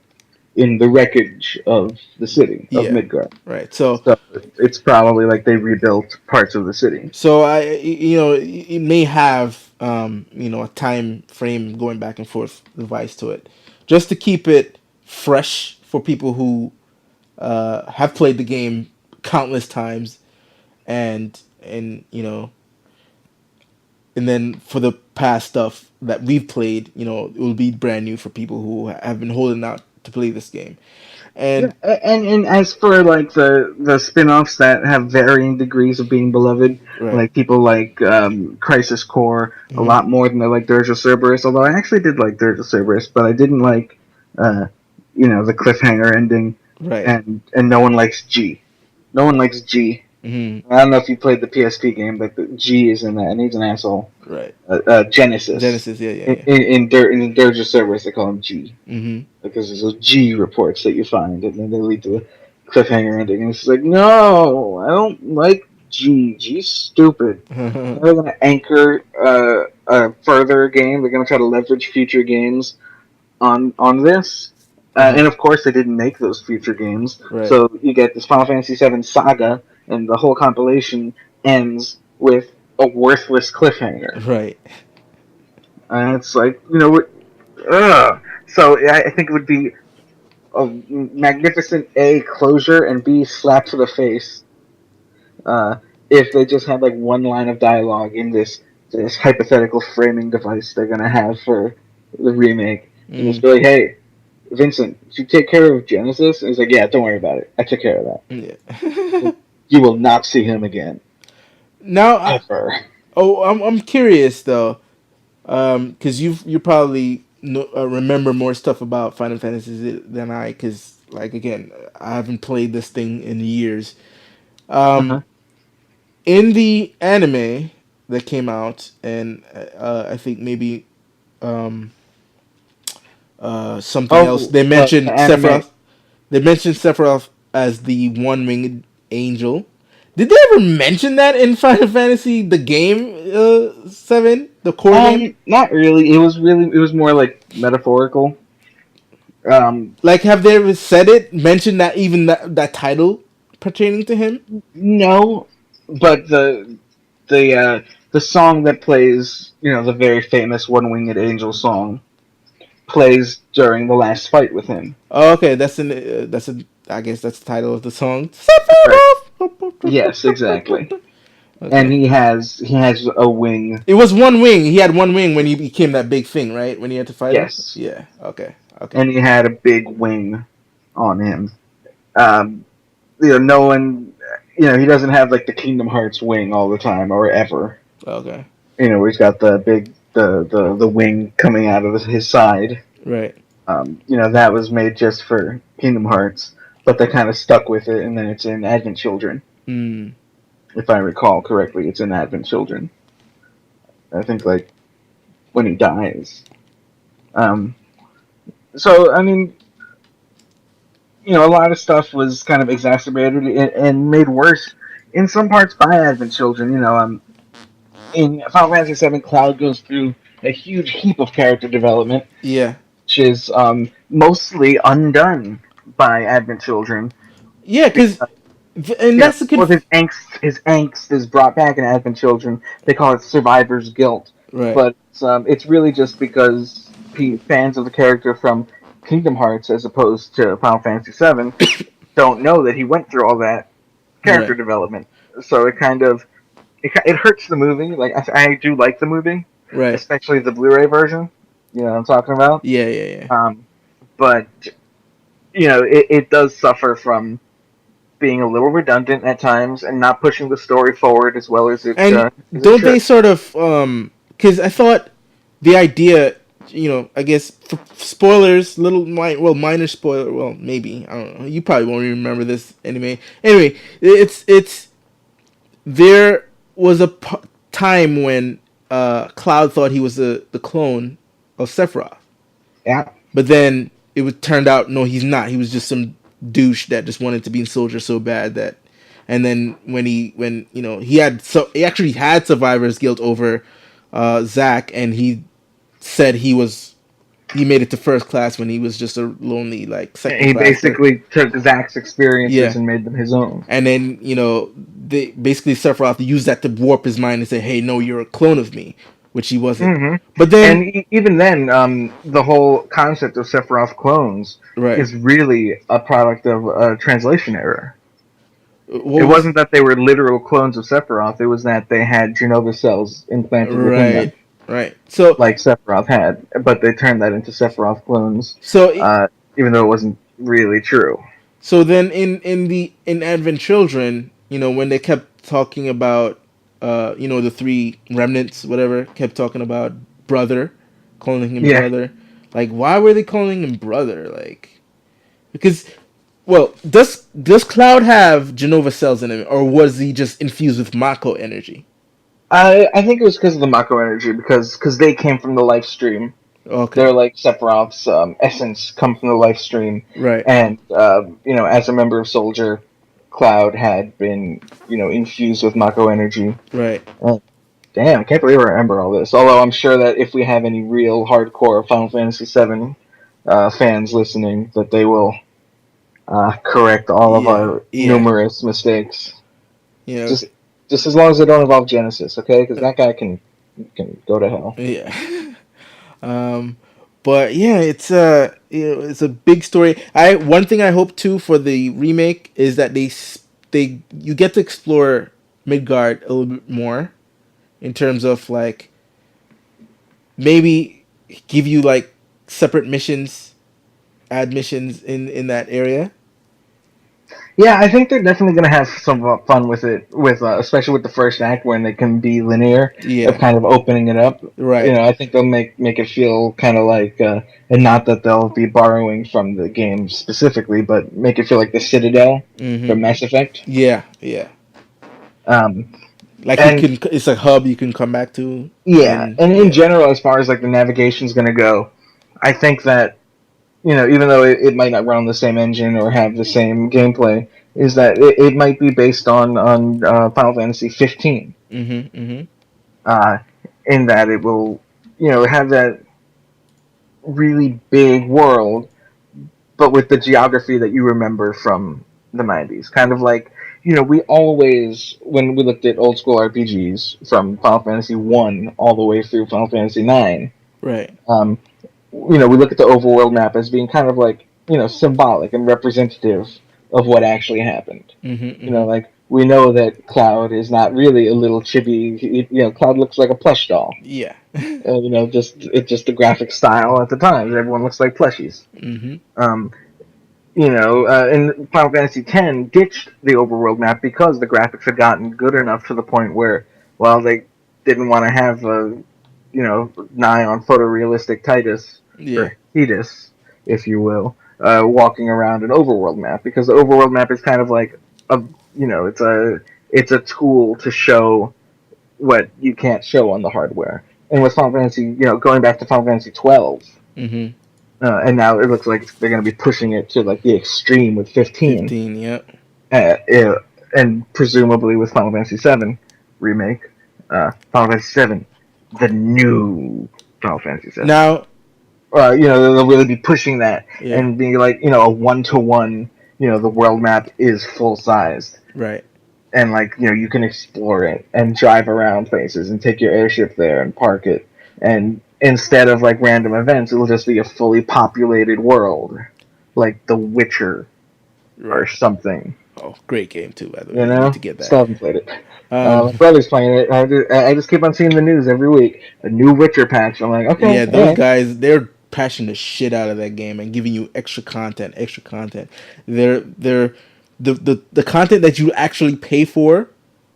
in the wreckage of the city of yeah, Midgard. right. So So it's probably like they rebuilt parts of the city. So it may have a time frame going back and forth device to it, just to keep it fresh for people who have played the game countless times, and and and then for the past stuff that we've played, it will be brand new for people who have been holding out to play this game. Yeah, And and as for like the spin-offs that have varying degrees of being beloved, right. like people like Crisis Core a Hmm. lot more than they like Dirge of Cerberus. Although I actually did like Dirge of Cerberus, but I didn't like uh, the cliffhanger ending, Right. and no one likes G. No one likes G. Hmm. I don't know if you played the PSP game, but the G is in that, and he's an asshole. Right. Genesis Genesis. Yeah. Yeah. in Yeah. in Dirge of Cerberus, they call him G Hmm. because there's those G reports that you find, and then they lead to a cliffhanger ending. And it's like, no, I don't like G. G's stupid. They're going to anchor a further game. They're going to try to leverage future games on this. Uh-huh. And of course, they didn't make those future games. Right. So you get this Final Fantasy VII saga, and the whole compilation ends with a worthless cliffhanger. Right. And it's like, ugh. So I think it would be a magnificent A, closure, and B, slap to the face, uh, if they just had like one line of dialogue in this hypothetical framing device they're gonna have for the remake, and just Mm. be like, "Hey, Vincent, did you take care of Genesis?" And he's like, "Yeah, don't worry about it. I took care of that. Yeah. You will not see him again Now, ever." I'm curious though, because you probably remember more stuff about Final Fantasy than I, because like again, I haven't played this thing in years. Uh-huh. In the anime that came out, and I think maybe um, something else, Oh, they the mentioned anime. Sephiroth. They mentioned Sephiroth as the one winged angel. Did they ever mention that in Final Fantasy the game 7, the core game? Not really. It was more like metaphorical. Um, Like, have they ever said it? Mentioned that even that title pertaining to him? no, but the song that plays, the very famous One Winged Angel song, plays during the last fight with him. Oh, okay, that's an I guess that's the title of the song. Right. Sephiroth. Yes, exactly. And Okay. he has a wing. It was one wing. He had one wing when he became that big thing, right? When he had to fight him. Yes, Yeah. Okay. Okay. and he had a big wing on him. Um, no one, he doesn't have like the Kingdom Hearts wing all the time or ever. Okay. He's got the big the wing coming out of his side. Right. That was made just for Kingdom Hearts, but they kind of stuck with it, and then it's in Advent Children, Hmm. if I recall correctly. It's in Advent Children. I think like when he dies. Um, so I mean, a lot of stuff was kind of exacerbated and made worse in some parts by Advent Children. In Final Fantasy VII, Cloud goes through a huge heap of character development, Yeah. which is mostly undone by Advent Children. Yeah. Cause and that's the All of his angst is brought back in Advent Children. They call it survivor's guilt, right. but it's really just because fans of the character from Kingdom Hearts, as opposed to Final Fantasy VII, don't know that he went through all that character Right. development. So it hurts the movie. Like I do like the movie, Right. especially the Blu-ray version. You know what I'm talking about. Yeah. Yeah. Yeah. But it does suffer from being a little redundant at times and not pushing the story forward as well And as it don't they should. sort of because I thought the idea, I guess spoilers, minor spoiler, well maybe I don't know. You probably won't even remember this anime. Anyway, it's there was a time when Cloud thought he was the clone of Sephiroth, Yeah, but then it was turned out no, he's not. He was just some douche that just wanted to be a soldier so bad that. And then when he actually had survivor's guilt over Zach, and he said he made it to first class when he was just a lonely like second he class. But basically took Zach's experiences yeah, and made them his own. and then they basically Sephiroth used that to warp his mind and say, "Hey, no, you're a clone of me," which he wasn't. Hmm. But And then even then, the whole concept of Sephiroth clones right, is really a product of a translation error. What It was wasn't that they were literal clones of Sephiroth. It was that they had Genova cells implanted within them, right, right. So like Sephiroth had, but they turned that into Sephiroth clones, so uh, even though it wasn't really true. so then in Advent Children, when they kept talking about the three remnants, whatever, kept talking about brother, calling him Yeah, brother. Like, why were they calling him brother? Like, because, well, does Cloud have Genova cells in him, or was he just infused with Mako energy? I think it was because of the Mako energy, because they came from the life stream. They're Okay, like Sephiroth's essence come from the life stream, right, and as a member of Soldier, Cloud had been infused with Mako energy. right. Oh, damn, I can't believe I remember all this. Although I'm sure that if we have any real hardcore Final Fantasy VII fans listening, that they will correct all of Yeah, our yeah. numerous mistakes. You know, Just just as long as they don't involve Genesis, okay? Because that guy can go to hell. yeah. um, but yeah, it's a big story. I One thing I hope too for the remake is that they you get to explore Midgard a little bit more in terms of like maybe give you like separate missions, add missions in that area. Yeah, I think they're definitely going to have some fun with it, with especially with the first act when it can be linear, of Yeah, kind of opening it up. right. I think they'll make it feel kind of like, and not that they'll be borrowing from the game specifically, but make it feel like the Citadel Mm-hmm. from Mass Effect. Yeah, yeah. Um, Like and it's a hub you can come back to, yeah, and and in yeah, general, as far as like the navigation's going to go, I think that even though it might not run on the same engine or have the same gameplay, is that it might be based on Final Fantasy 15. mm-hmm, mm-hmm, Uh, in that it will, have that really big world, but with the geography that you remember from the 90s. Kind of like, we always, when we looked at old school RPGs from Final Fantasy 1 all the way through Final Fantasy 9, right, um, we look at the overworld map as being kind of like, symbolic and representative of what actually happened. mm-hmm, mm-hmm, Like, we know that Cloud is not really a little chibi. Cloud looks like a plush doll. yeah, Just the graphic style at the time. Everyone looks like plushies. mm-hmm, Um, and Final Fantasy X ditched the overworld map because the graphics had gotten good enough to the point where, well, they didn't want to have a, nigh on photorealistic Titus yeah, or Hedis, if you will, walking around an overworld map because the overworld map is kind of like a, it's a tool to show what you can't show on the hardware. And with Final Fantasy, going back to Final Fantasy 12, mm-hmm. and now it looks like they're going to be pushing it to like the extreme with 15, 15, yep. and presumably with Final Fantasy 7 remake, Final Fantasy 7, the new Final Fantasy 7. Now, They'll really be pushing that yeah, and being like, a 1-to-1. The world map is full sized, right, and like you can explore it and drive around places and take your airship there and park it, and instead of like random events it'll just be a fully populated world like The Witcher or right. something. Oh, great game too, by the way. You need to get Still that. haven't played it. Um, My brother's playing it. I just keep on seeing the news every week, a new Witcher patch. I'm like, okay, yeah, all those right. guys, they're patching the shit out of that game and giving you extra content, extra content. They're the content that you actually pay for,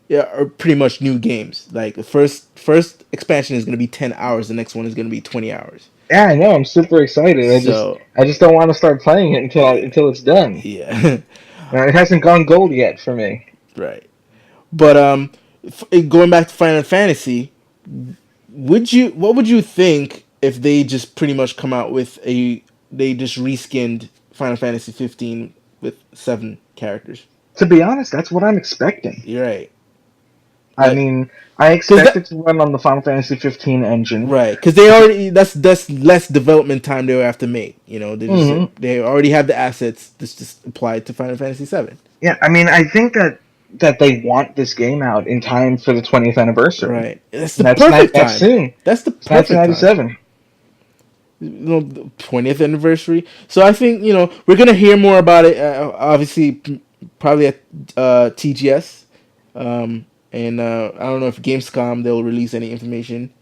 yeah, are pretty much new games. Like the first expansion is going to be 10 hours, the next one is going to be 20 hours. Yeah, I know. I'm super excited. So, I just don't want to start playing it yeah, until it's done. yeah. It hasn't gone gold yet for me. Right. But going back to Final Fantasy, what would you think if they just pretty much come out with they just reskinned Final Fantasy 15 with 7 characters? To be honest, that's what I'm expecting. You're right. I Like, mean, I cause expect that it to run on the Final Fantasy 15 engine. right, cause they already that's less development time they have to make. Hmm. They already have the assets. Just applied to Final Fantasy 7. Yeah, I mean, I think that they want this game out in time for the 20th anniversary. Right. That's the And perfect that's time. soon. That's the It's perfect time. 1997. The 20th anniversary. So I think we're gonna hear more about it. Obviously, probably at TGS. And I don't know if Gamescom they'll release any information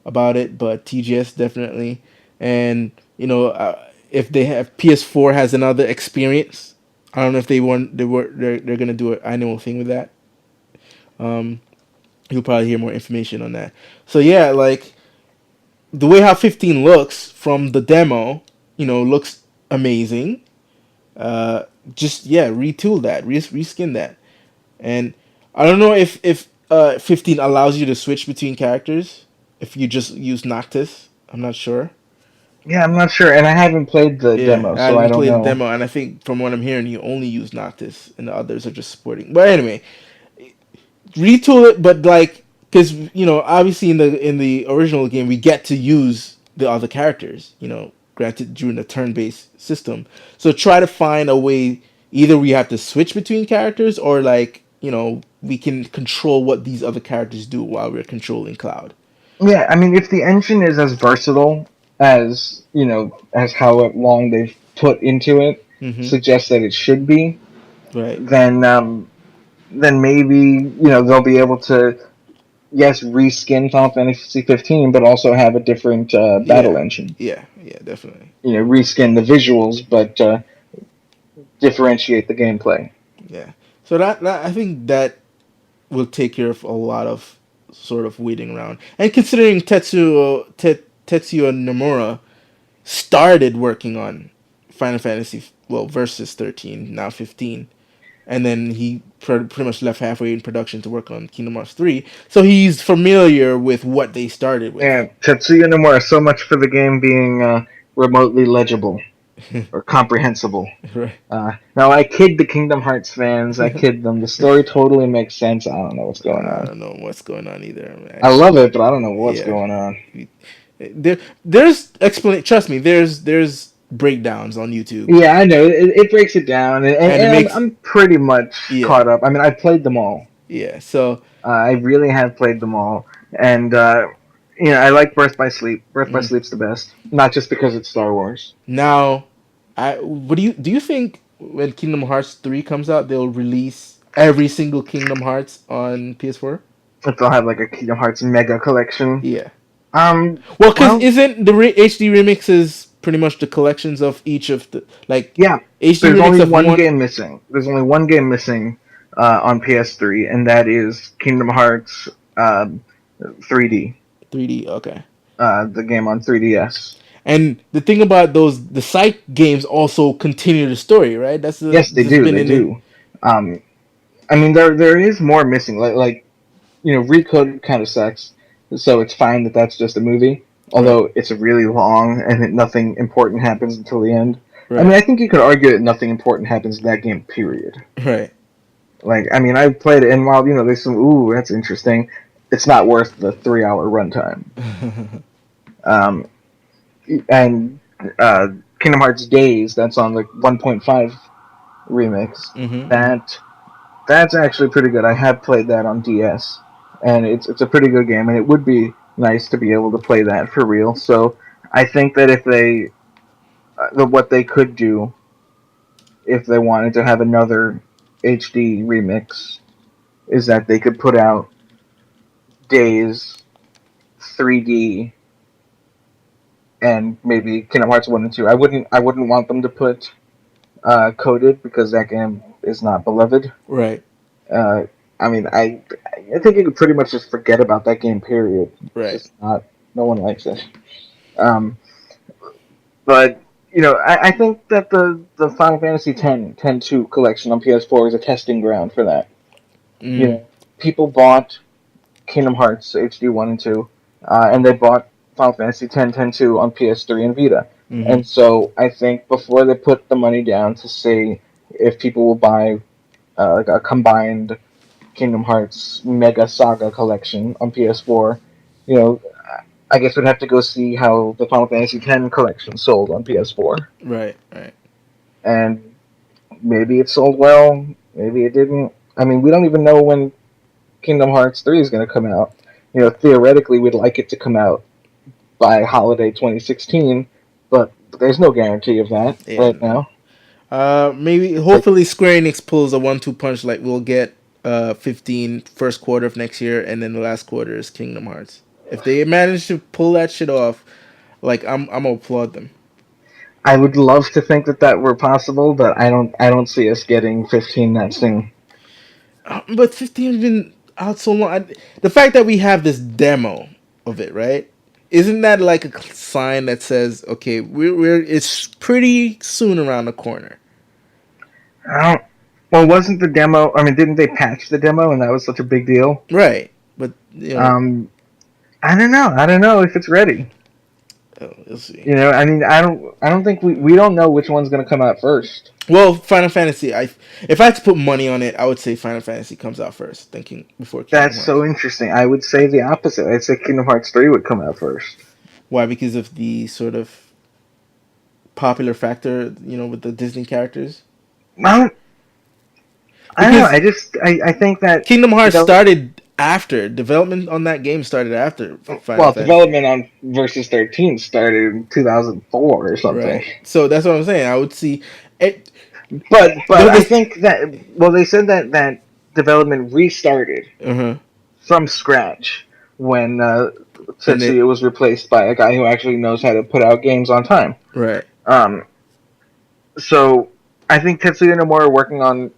about it, but TGS definitely. And if they have PS4 has another experience, I don't know if they're gonna do an annual thing with that. Um, you'll probably hear more information on that. So yeah, like the way how 15 looks from the demo, looks amazing. Uh, just yeah, retool that, reskin that, and I don't know if 15 allows you to switch between characters if you just use Noctis. I'm not sure. Yeah, I'm not sure, and I haven't played the Yeah, demo, I so I didn't don't play the know. demo, and I think from what I'm hearing, you only use Noctis, and the others are just supporting. But anyway, retool it, but like, because obviously in the original game, we get to use the other characters. Granted during a turn-based system, so try to find a way. Either we have to switch between characters, or like we can control what these other characters do while we're controlling Cloud. Yeah, I mean, if the engine is as versatile as as how long they've put into it Mm-hmm. suggests that it should be, Right. then maybe they'll be able to, yes, reskin Final Fantasy 15, but also have a different battle Yeah. engine. Yeah. Yeah. Definitely. Reskin the visuals, but differentiate the gameplay. Yeah. So that I think that will take care of a lot of sort of waiting around. And considering Tetsuya Nomura started working on Final Fantasy, well, versus 13, now 15, and then he pretty much left halfway in production to work on Kingdom Hearts 3, so he's familiar with what they started with. And Tetsuya Nomura, so much for the game being remotely legible or comprehensible. Right. Now, I kid the Kingdom Hearts fans. I kid them. The story totally makes sense. I don't know what's going I on. don't know what's going on either. I love Actually, it, but I don't know what's yeah. going on. There's explanation. Trust me. There's breakdowns on YouTube, Yeah, I know. It breaks it down, and, and it and I'm, makes I'm pretty much yeah, caught up. I mean, I've played them all. yeah. So I really have played them all, and I like Birth by Sleep. Birth by mm, Sleep's the best, not just because it's Star Wars. now, what do you think when Kingdom Hearts 3 comes out, they'll release every single Kingdom Hearts on PS4? If they'll have like a Kingdom Hearts mega collection. Yeah. Um, Well, because well, isn't the HD remixes pretty much the collections of each of the like yeah. HD There's remix only of one one game missing. There's only one game missing on PS3, and that is Kingdom Hearts 3D. 3D? Okay. The game on 3DS. And the thing about the side games also continue the story, right? That's Yes, they just do. been They in it. do. Um, I mean, there is more missing. Like Recode kind of sucks, so it's fine that that's just a movie. Right. Although it's really long and nothing important happens until the end. I mean, Right. I think you could argue that nothing important happens in that game. Period. Right. Like, I mean, I played it, and while there's some that's interesting, it's not worth the 3 hour runtime. Um, and Kingdom Hearts Days, that's on the 1.5 remix. Mm-hmm. That's actually pretty good. I have played that on DS, and it's a pretty good game, and it would be nice to be able to play that for real. So I think that if what they could do if they wanted to have another HD remix is that they could put out Days 3D and maybe Kingdom Hearts 1 and 2. I wouldn't want them to put Coded because that game is not beloved. Right. Uh, I mean, I think you could pretty much just forget about that game. Period. It's Right. just not. No one likes it. Um, but I think that the Final Fantasy X 2 collection on PS4 is a testing ground for that. Mm. People bought Kingdom Hearts HD 1 and 2, and they bought Final Fantasy X 2 on PS3 and Vita. Mm-hmm. And so I think before they put the money down to see if people will buy like a combined Kingdom Hearts Mega Saga collection on PS4, you know, I guess we'd have to go see how the Final Fantasy X collection sold on PS4. Right. Right. And maybe it sold well, maybe it didn't. I mean, we don't even know when Kingdom Hearts 3 is going to come out. Theoretically, we'd like it to come out by holiday 2016, but there's no guarantee of that Yeah. right now. Maybe Like, hopefully Square Enix pulls a 1-2 punch. Like we'll get 15 first quarter of next year, and then the last quarter is Kingdom Hearts. If they manage to pull that shit off, like I'm gonna applaud them. I would love to think that that were possible, but I don't see us getting 15 that soon. But 15 has been out so long. The fact that we have this demo of it, right? Isn't that like a sign that says, okay, we're it's pretty soon around the corner, I don't. Well, wasn't the demo? I mean, didn't they patch the demo, and that was such a big deal? right? But Um, I don't know. I don't know if it's ready. we'll see. You know, I mean, I don't think we don't know which one's going to come out first. Well, Final Fantasy. If I had to put money on it, I would say Final Fantasy comes out first, thinking before Kingdom That's Hearts. so interesting. I would say the opposite. I'd say Kingdom Hearts 3 would come out first. Why? Because of the sort of popular factor, with the Disney characters. Well, I don't know. Because I think that Kingdom Hearts develop, started after development on that game started after Final well, Fantasy. development on Versus 13 started in 2004 or something. Right. So that's what I'm saying. I would see it. But Though I this. think that, well, they said that development restarted Uh huh. from scratch when And it. Tetsuya was replaced by a guy who actually knows how to put out games on time. Right. Um, so I think Tetsuya Nomura working on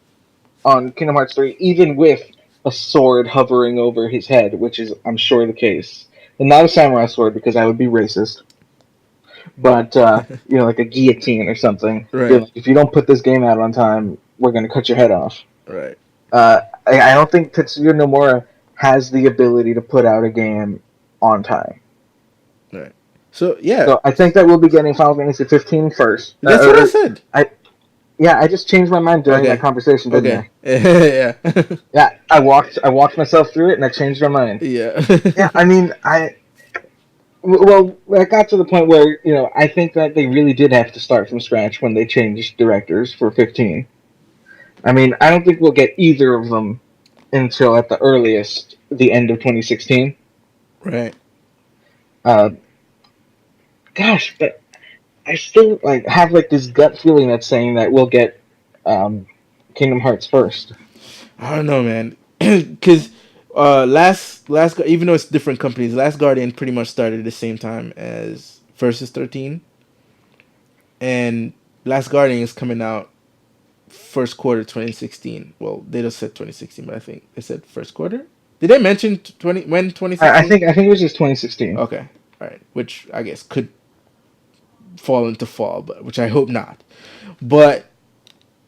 Kingdom Hearts 3, even with a sword hovering over his head, which is, I'm sure, the case. And not a samurai sword, because I would be racist. But, like a guillotine or something. Right. Like, if you don't put this game out on time, we're going to cut your head off. Right. I don't think Tetsuya Nomura has the ability to put out a game on time. Right. So yeah, So I think that we'll be getting Final Fantasy 15 first. that's what I said. I just changed my mind during that Okay. conversation, didn't Okay. I? Yeah. Yeah, I walked myself through it, and I changed my mind. Yeah. Yeah, I mean, well, I got to the point where I think that they really did have to start from scratch when they changed directors for 15. I mean, I don't think we'll get either of them until at the earliest the end of 2016. Right. Uh, Gosh, but I still have this gut feeling that's saying that we'll get Kingdom Hearts first. I don't know, man. Because even though it's different companies, Last Guardian pretty much started at the same time as Versus 13, and Last Guardian is coming out first quarter 2016. Well, they just said 2016, but I think they said first quarter. Did they mention 2016? I think it was just 2016. Okay, all right. Which I guess could fall into fall, but which I hope not. But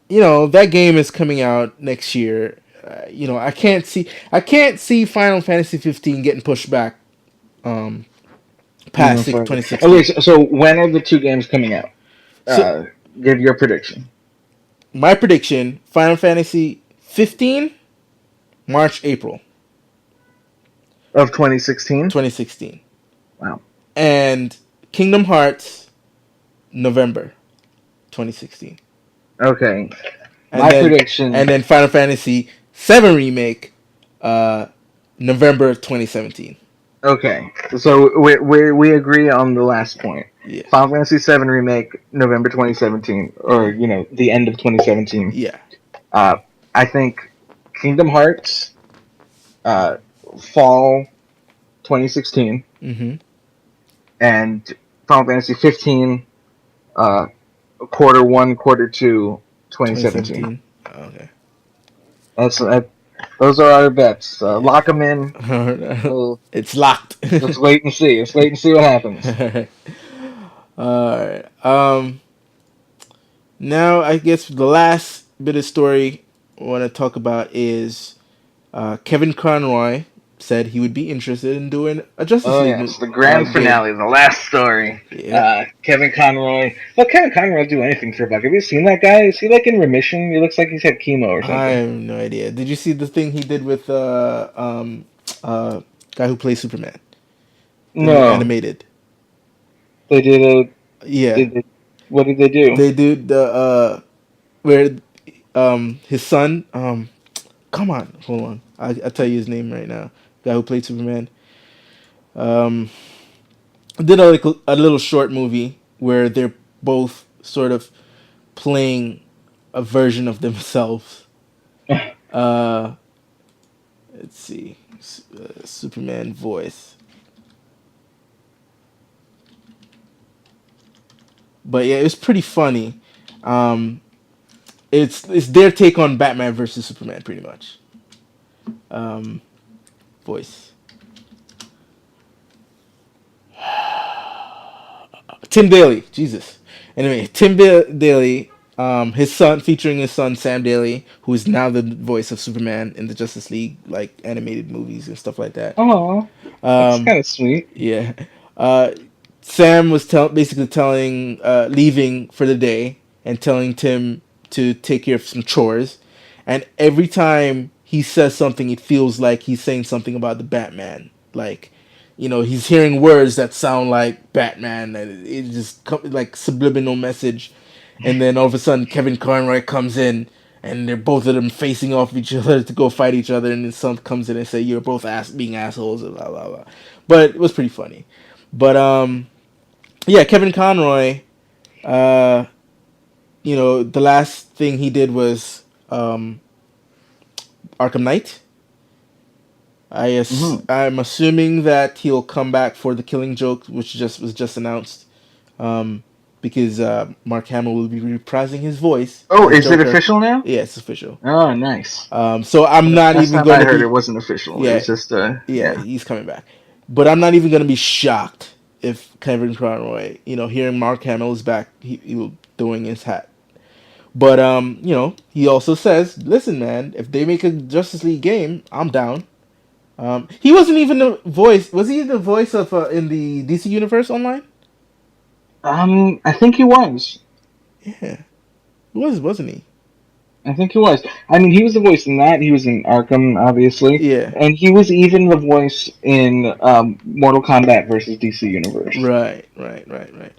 that game is coming out next year. I can't see Final Fantasy 15 getting pushed back um Even past further. Okay, 2016. so when are the two games coming out? So Give your prediction my prediction: Final Fantasy 15, March April of 2016. 2016, Wow. and Kingdom Hearts November 2016, Okay, and my then prediction. Final Fantasy 7 remake November 2017. Okay, so we agree on the last point. Yeah, Final Fantasy VII remake November 2017, or the end of 2017. yeah. Uh, I think Kingdom Hearts uh, fall 2016, Mm-hmm. and Final Fantasy 15 uh, quarter one, quarter two, 2017. 2017. Okay. That's those are our bets. Lock them in. We'll, It's locked. let's wait and see. Let's wait and see what happens. Alright. Now I guess the last bit of story I want to talk about is Kevin Conroy said he would be interested in doing a Justice Oh League yes, the grand game. finale, the last story. Yeah. Kevin Conroy. Well, Kevin Conroy will do anything for a buck. Have you seen that guy? Is he in remission? He looks like he's had chemo or I something. have no idea. Did you see the thing he did with guy who plays Superman? The new No, animated. they did a. Yeah. Did they, what did they do? They do the where his son come on, hold on. I'll tell you his name right now. Guy who played Superman. Um did a little short movie where they're both sort of playing a version of themselves. Uh, let's see, Superman voice. But yeah, it was pretty funny. Um, it's their take on Batman versus Superman, pretty much. Um, voice. Tim Daly, Jesus. Anyway, Daly, his son, featuring his son Sam Daly, who is now the voice of Superman in the Justice League, like animated movies and stuff like that. Oh, that's Um, kind of sweet. yeah, uh, Sam was basically telling, leaving for the day and telling Tim to take care of some chores, and every time he says something, it feels like he's saying something about the Batman, like he's hearing words that sound like Batman, and it just like subliminal message. And then all of a sudden, Kevin Conroy comes in, and they're both of them facing off each other to go fight each other. And then some comes in and say, "You're both being assholes," and blah blah blah. But it was pretty funny. But yeah, Kevin Conroy. Uh, the last thing he did was Arkham Knight. Hmm. I'm assuming that he'll come back for the Killing Joke, which just announced, um, because Mark Hamill will be reprising his voice Oh, as is it Joker. official now? Yeah, it's official. Oh, nice. So I'm not Last even time going I to heard, it be. wasn't official. It Yeah, was just yeah, yeah. he's coming back, but I'm not even going to be shocked if Kevin Conroy, hearing Mark Hamill is back, he'll doing his hat. But he also says, "Listen, man, if they make a Justice League game, I'm down." He wasn't even the voice. Was he the voice of in the DC universe online? I think he was. Yeah, he was, wasn't he? I think he was. I mean, he was the voice in that. He was in Arkham, obviously, Yeah. and he was even the voice in Mortal Kombat versus DC Universe. Right, right, right, right.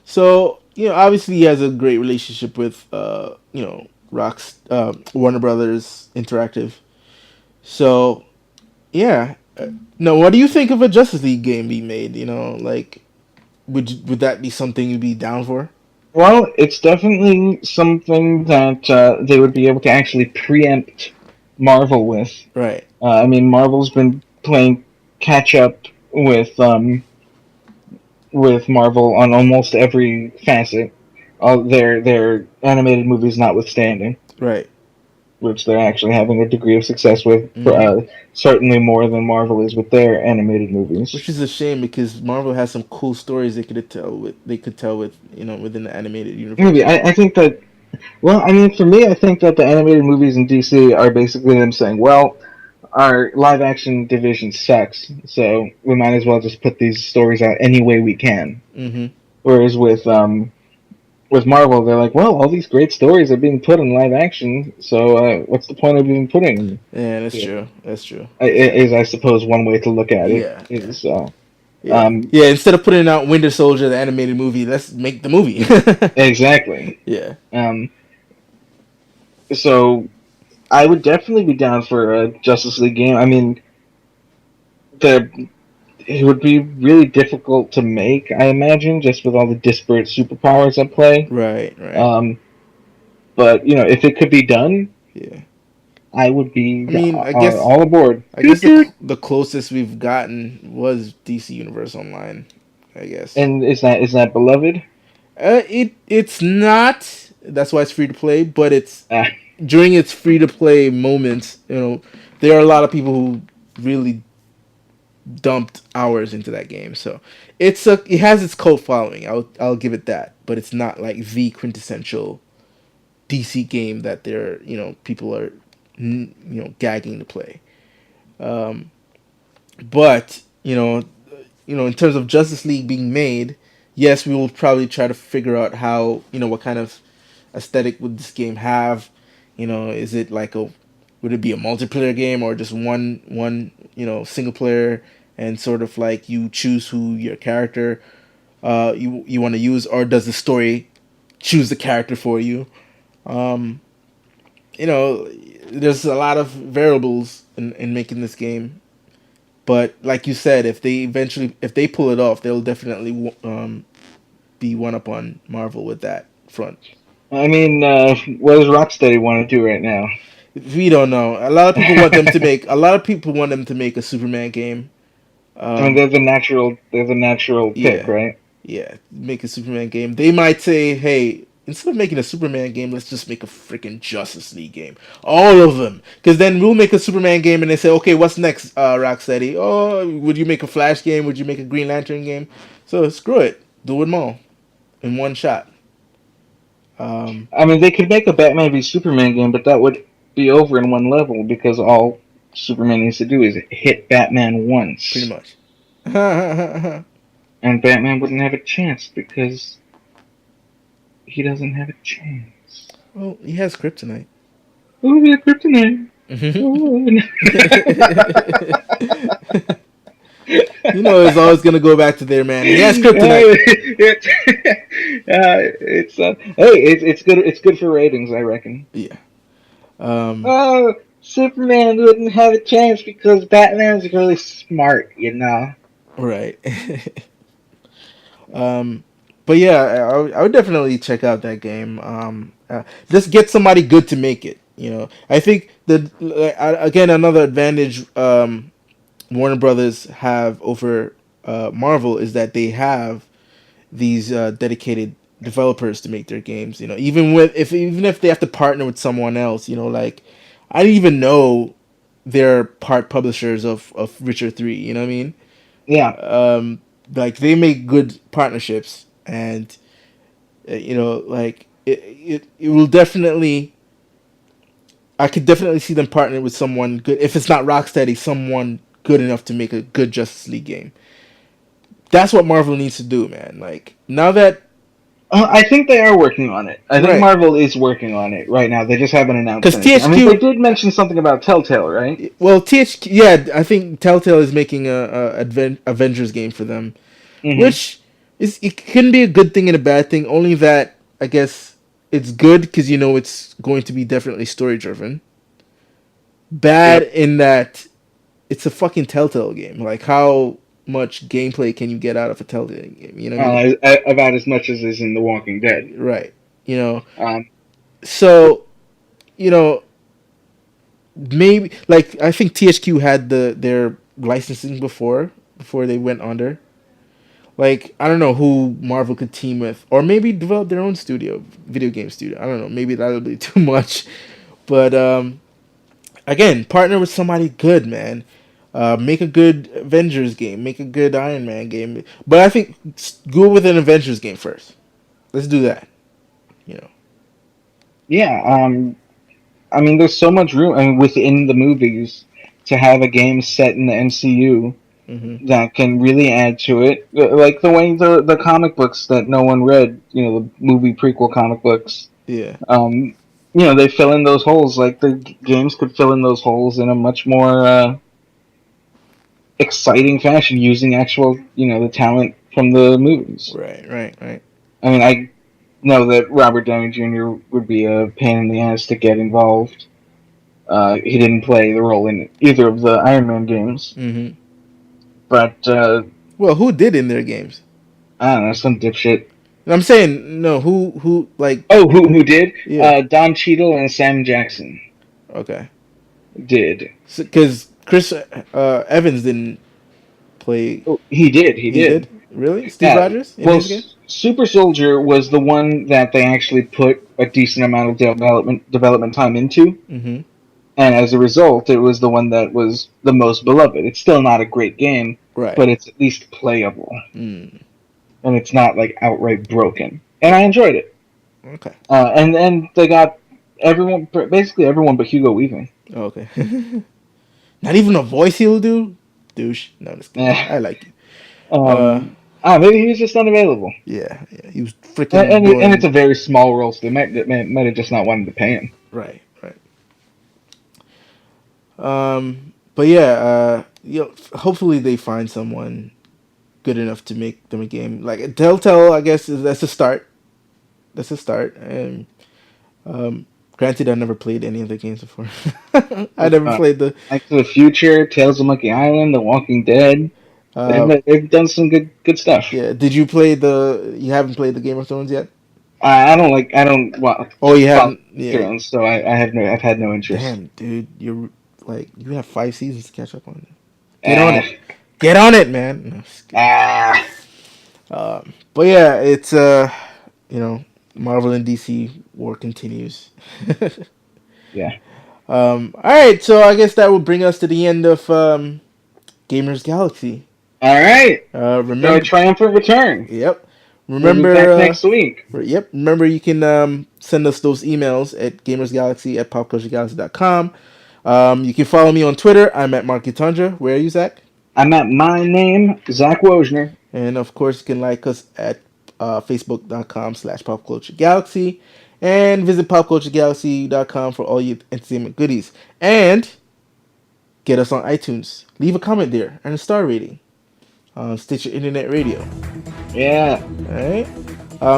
So obviously he has a great relationship with Rock's Warner Brothers Interactive. So yeah. No, what do you think of a Justice League game being made? Like would that be something you'd be down for? Well, it's definitely something that they would be able to actually preempt Marvel with. Right. I mean, Marvel's been playing catch up with um, with Marvel on almost every facet, their animated movies notwithstanding, Right. which they're actually having a degree of success with. Mm-hmm. Certainly more than Marvel is with their animated movies. Which is a shame because Marvel has some cool stories they could tell with within the animated Maybe universe. I think that. Well, I mean, for me, I think that the animated movies in DC are basically them saying, "Well, our live action division sucks, so we might as well just put these stories out any way we can." Mm-hmm. Whereas with Marvel, they're like, "Well, all these great stories are being put in live action, so what's the point of even putting them?" Yeah, that's Yeah. true. That's true. Is I suppose one way to look at it Yeah, yeah, is yeah, um, yeah. Instead of putting out Winter Soldier, the animated movie, let's make the movie. exactly. Yeah. Um, so I would definitely be down for a Justice League game. I mean, the it would be really difficult to make, I imagine, just with all the disparate superpowers at play. Right. Right. Um, but if it could be done, Yeah. I would I be mean, all aboard. I guess Toot toot. the closest we've gotten was DC Universe Online. I guess. And is that beloved? It's not. That's why it's free to play. But it's Ah, during its free to play moments. There are a lot of people who really dumped hours into that game. So it has its cult following. I'll give it that. But it's not like the quintessential DC game that people are gagging to play. Um, but in terms of Justice League being made, yes, we will probably try to figure out how what kind of aesthetic would this game have. Is it like would it be a multiplayer game or just one single player and sort of like you choose who your character you want to use, or does the story choose the character for you? Um, there's a lot of variables in making this game. But like you said, if they pull it off, they'll definitely be one up on Marvel with that front. I mean, what does Rocksteady want to do right now? We don't know. A lot of people want them to make. A lot of people want them to make a Superman game. I mean, Um, there's a natural pick, yeah, right? yeah, make a Superman game. They might say, hey, instead of making a Superman game, let's just make a freaking Justice League game. All of them. Because then we'll make a Superman game and they say, okay, what's next, Rocksteady? Oh, would you make a Flash game? Would you make a Green Lantern game? So screw it. Do them all in one shot. Um, I mean, they could make a Batman v Superman game, but that would be over in one level because all Superman needs to do is hit Batman pretty once, much. Well, and Batman wouldn't have a chance because he doesn't have a chance. he has kryptonite. Oh, we have kryptonite. Oh, no. It's always gonna go back to there, man. He has kryptonite. It's good. It's good for ratings, I reckon. Yeah. Um, Oh, Superman wouldn't have a chance because Batman's really smart, you know. right. um, but yeah, I would definitely check out that game. Just get somebody good to make it. I think that again another advantage Warner Brothers have over Marvel is that they have these dedicated developers to make their games. Even if they have to partner with someone else, like I didn't even know they're part publishers of Witcher 3. You know what I mean? Yeah. Um, like they make good partnerships, and like it will definitely. I could definitely see them partnering with someone good. If it's not Rocksteady, someone good enough to make a good Justice League game. That's what Marvel needs to do, man. Like now that I think they are working on it. I think right, Marvel is working on it right now. They just haven't announced because anything. I mean, they THQ. did mention something about Telltale, right? Well, THQ. Yeah, I think Telltale is making a Avengers game for them, Mm-hmm. which it can be a good thing and a bad thing. Only that I guess it's good because it's going to be definitely story driven. Bad Yep. in that it's a fucking Telltale game. Like how much gameplay can you get out of a Telltale game? You know what I mean? About as much as is in The Walking Dead. Right. You know. Um, So you know maybe like I think THQ had their licensing before they went under. Like I don't know who Marvel could team with, or maybe develop their own studio, video game studio. I don't know. Maybe that'll be too much, but again, partner with somebody good, man. Make a good Avengers game. Make a good Iron Man game. But I think go with an Avengers game first. Let's do that. You know. yeah. I mean, there's so much room. I mean, within the movies to have a game set in the MCU Hmm. that can really add to it, like the way the comic books that no one read, the movie prequel comic books. Yeah. Um, they fill in those holes. Like the games could fill in those holes in a much more exciting fashion using actual, the talent from the movies. Right. Right. Right. I mean, I know that Robert Downey Jr. would be a pain in the ass to get involved. He didn't play the role in either of the Iron Man games, Hmm. but Well, who did in their games? I don't know, some dipshit. I'm saying no. Who like? Oh, who did? Yeah. Don Cheadle and Sam Jackson Okay. did. Because Chris Evans didn't play. Oh, he did. He He did. did really. Steve Yeah. Rogers in Well, his game. Super Soldier was the one that they actually put a decent amount of development time into, Hmm. and as a result, it was the one that was the most beloved. It's still not a great game, Right. but it's at least playable, Mm. and it's not like outright broken. And I enjoyed it. Okay. And they got everyone, basically everyone but Hugo Weaving. Okay. Not even a voice he'll do. Douche. No, I'm just kidding. Yeah. I like you. Uh, Um, maybe he was just unavailable. yeah, yeah. He was And, freaking and it's doing a very small role, so they might have just not wanted to pay him. right, right. But yeah, hopefully they find someone good enough to make them a game. Like Telltale, I guess that's a start. That's a start. And granted, I never played any of the games before. I never Uh, played the. Back to the Future, Tales of Monkey Island, The Walking Dead. Uh, They've done some good stuff. yeah, did you play the? You haven't played the Game of Thrones yet? I don't like. I don't Oh, you Follow haven't? Yeah. Thrones, so I have no. I've had no interest. Damn, dude, you're like you have 5 seasons to catch up on. Get on Ah, it. Get on it, man. No, just kidding. ah, But yeah, it's you know, Marvel and DC war continues. yeah. All right, so I guess that will bring us to the end of Gamers Galaxy. All right. So a Remember, triumphant return. yep. We'll be Remember, back next week. yep. Remember, you can send us those emails at gamersgalaxy@popculturegalaxy.com. You can follow me on Twitter. I'm at Marky Tundra. Where are you, Zach? I'm at my name, Zach Wojnar. And of course, you can like us at facebook.com/popculturegalaxy and visit popculturegalaxy.com for all your entertainment goodies. And get us on iTunes. Leave a comment there and a star rating on Stitcher Internet Radio. Yeah. All right.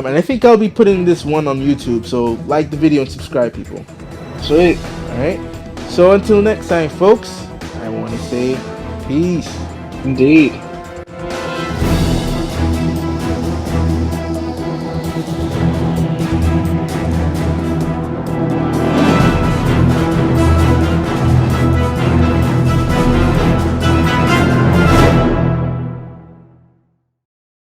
And I think I'll be putting this one on YouTube. So like the video and subscribe, people. Sweet. All right. So until next time, folks, I want to say peace. Indeed.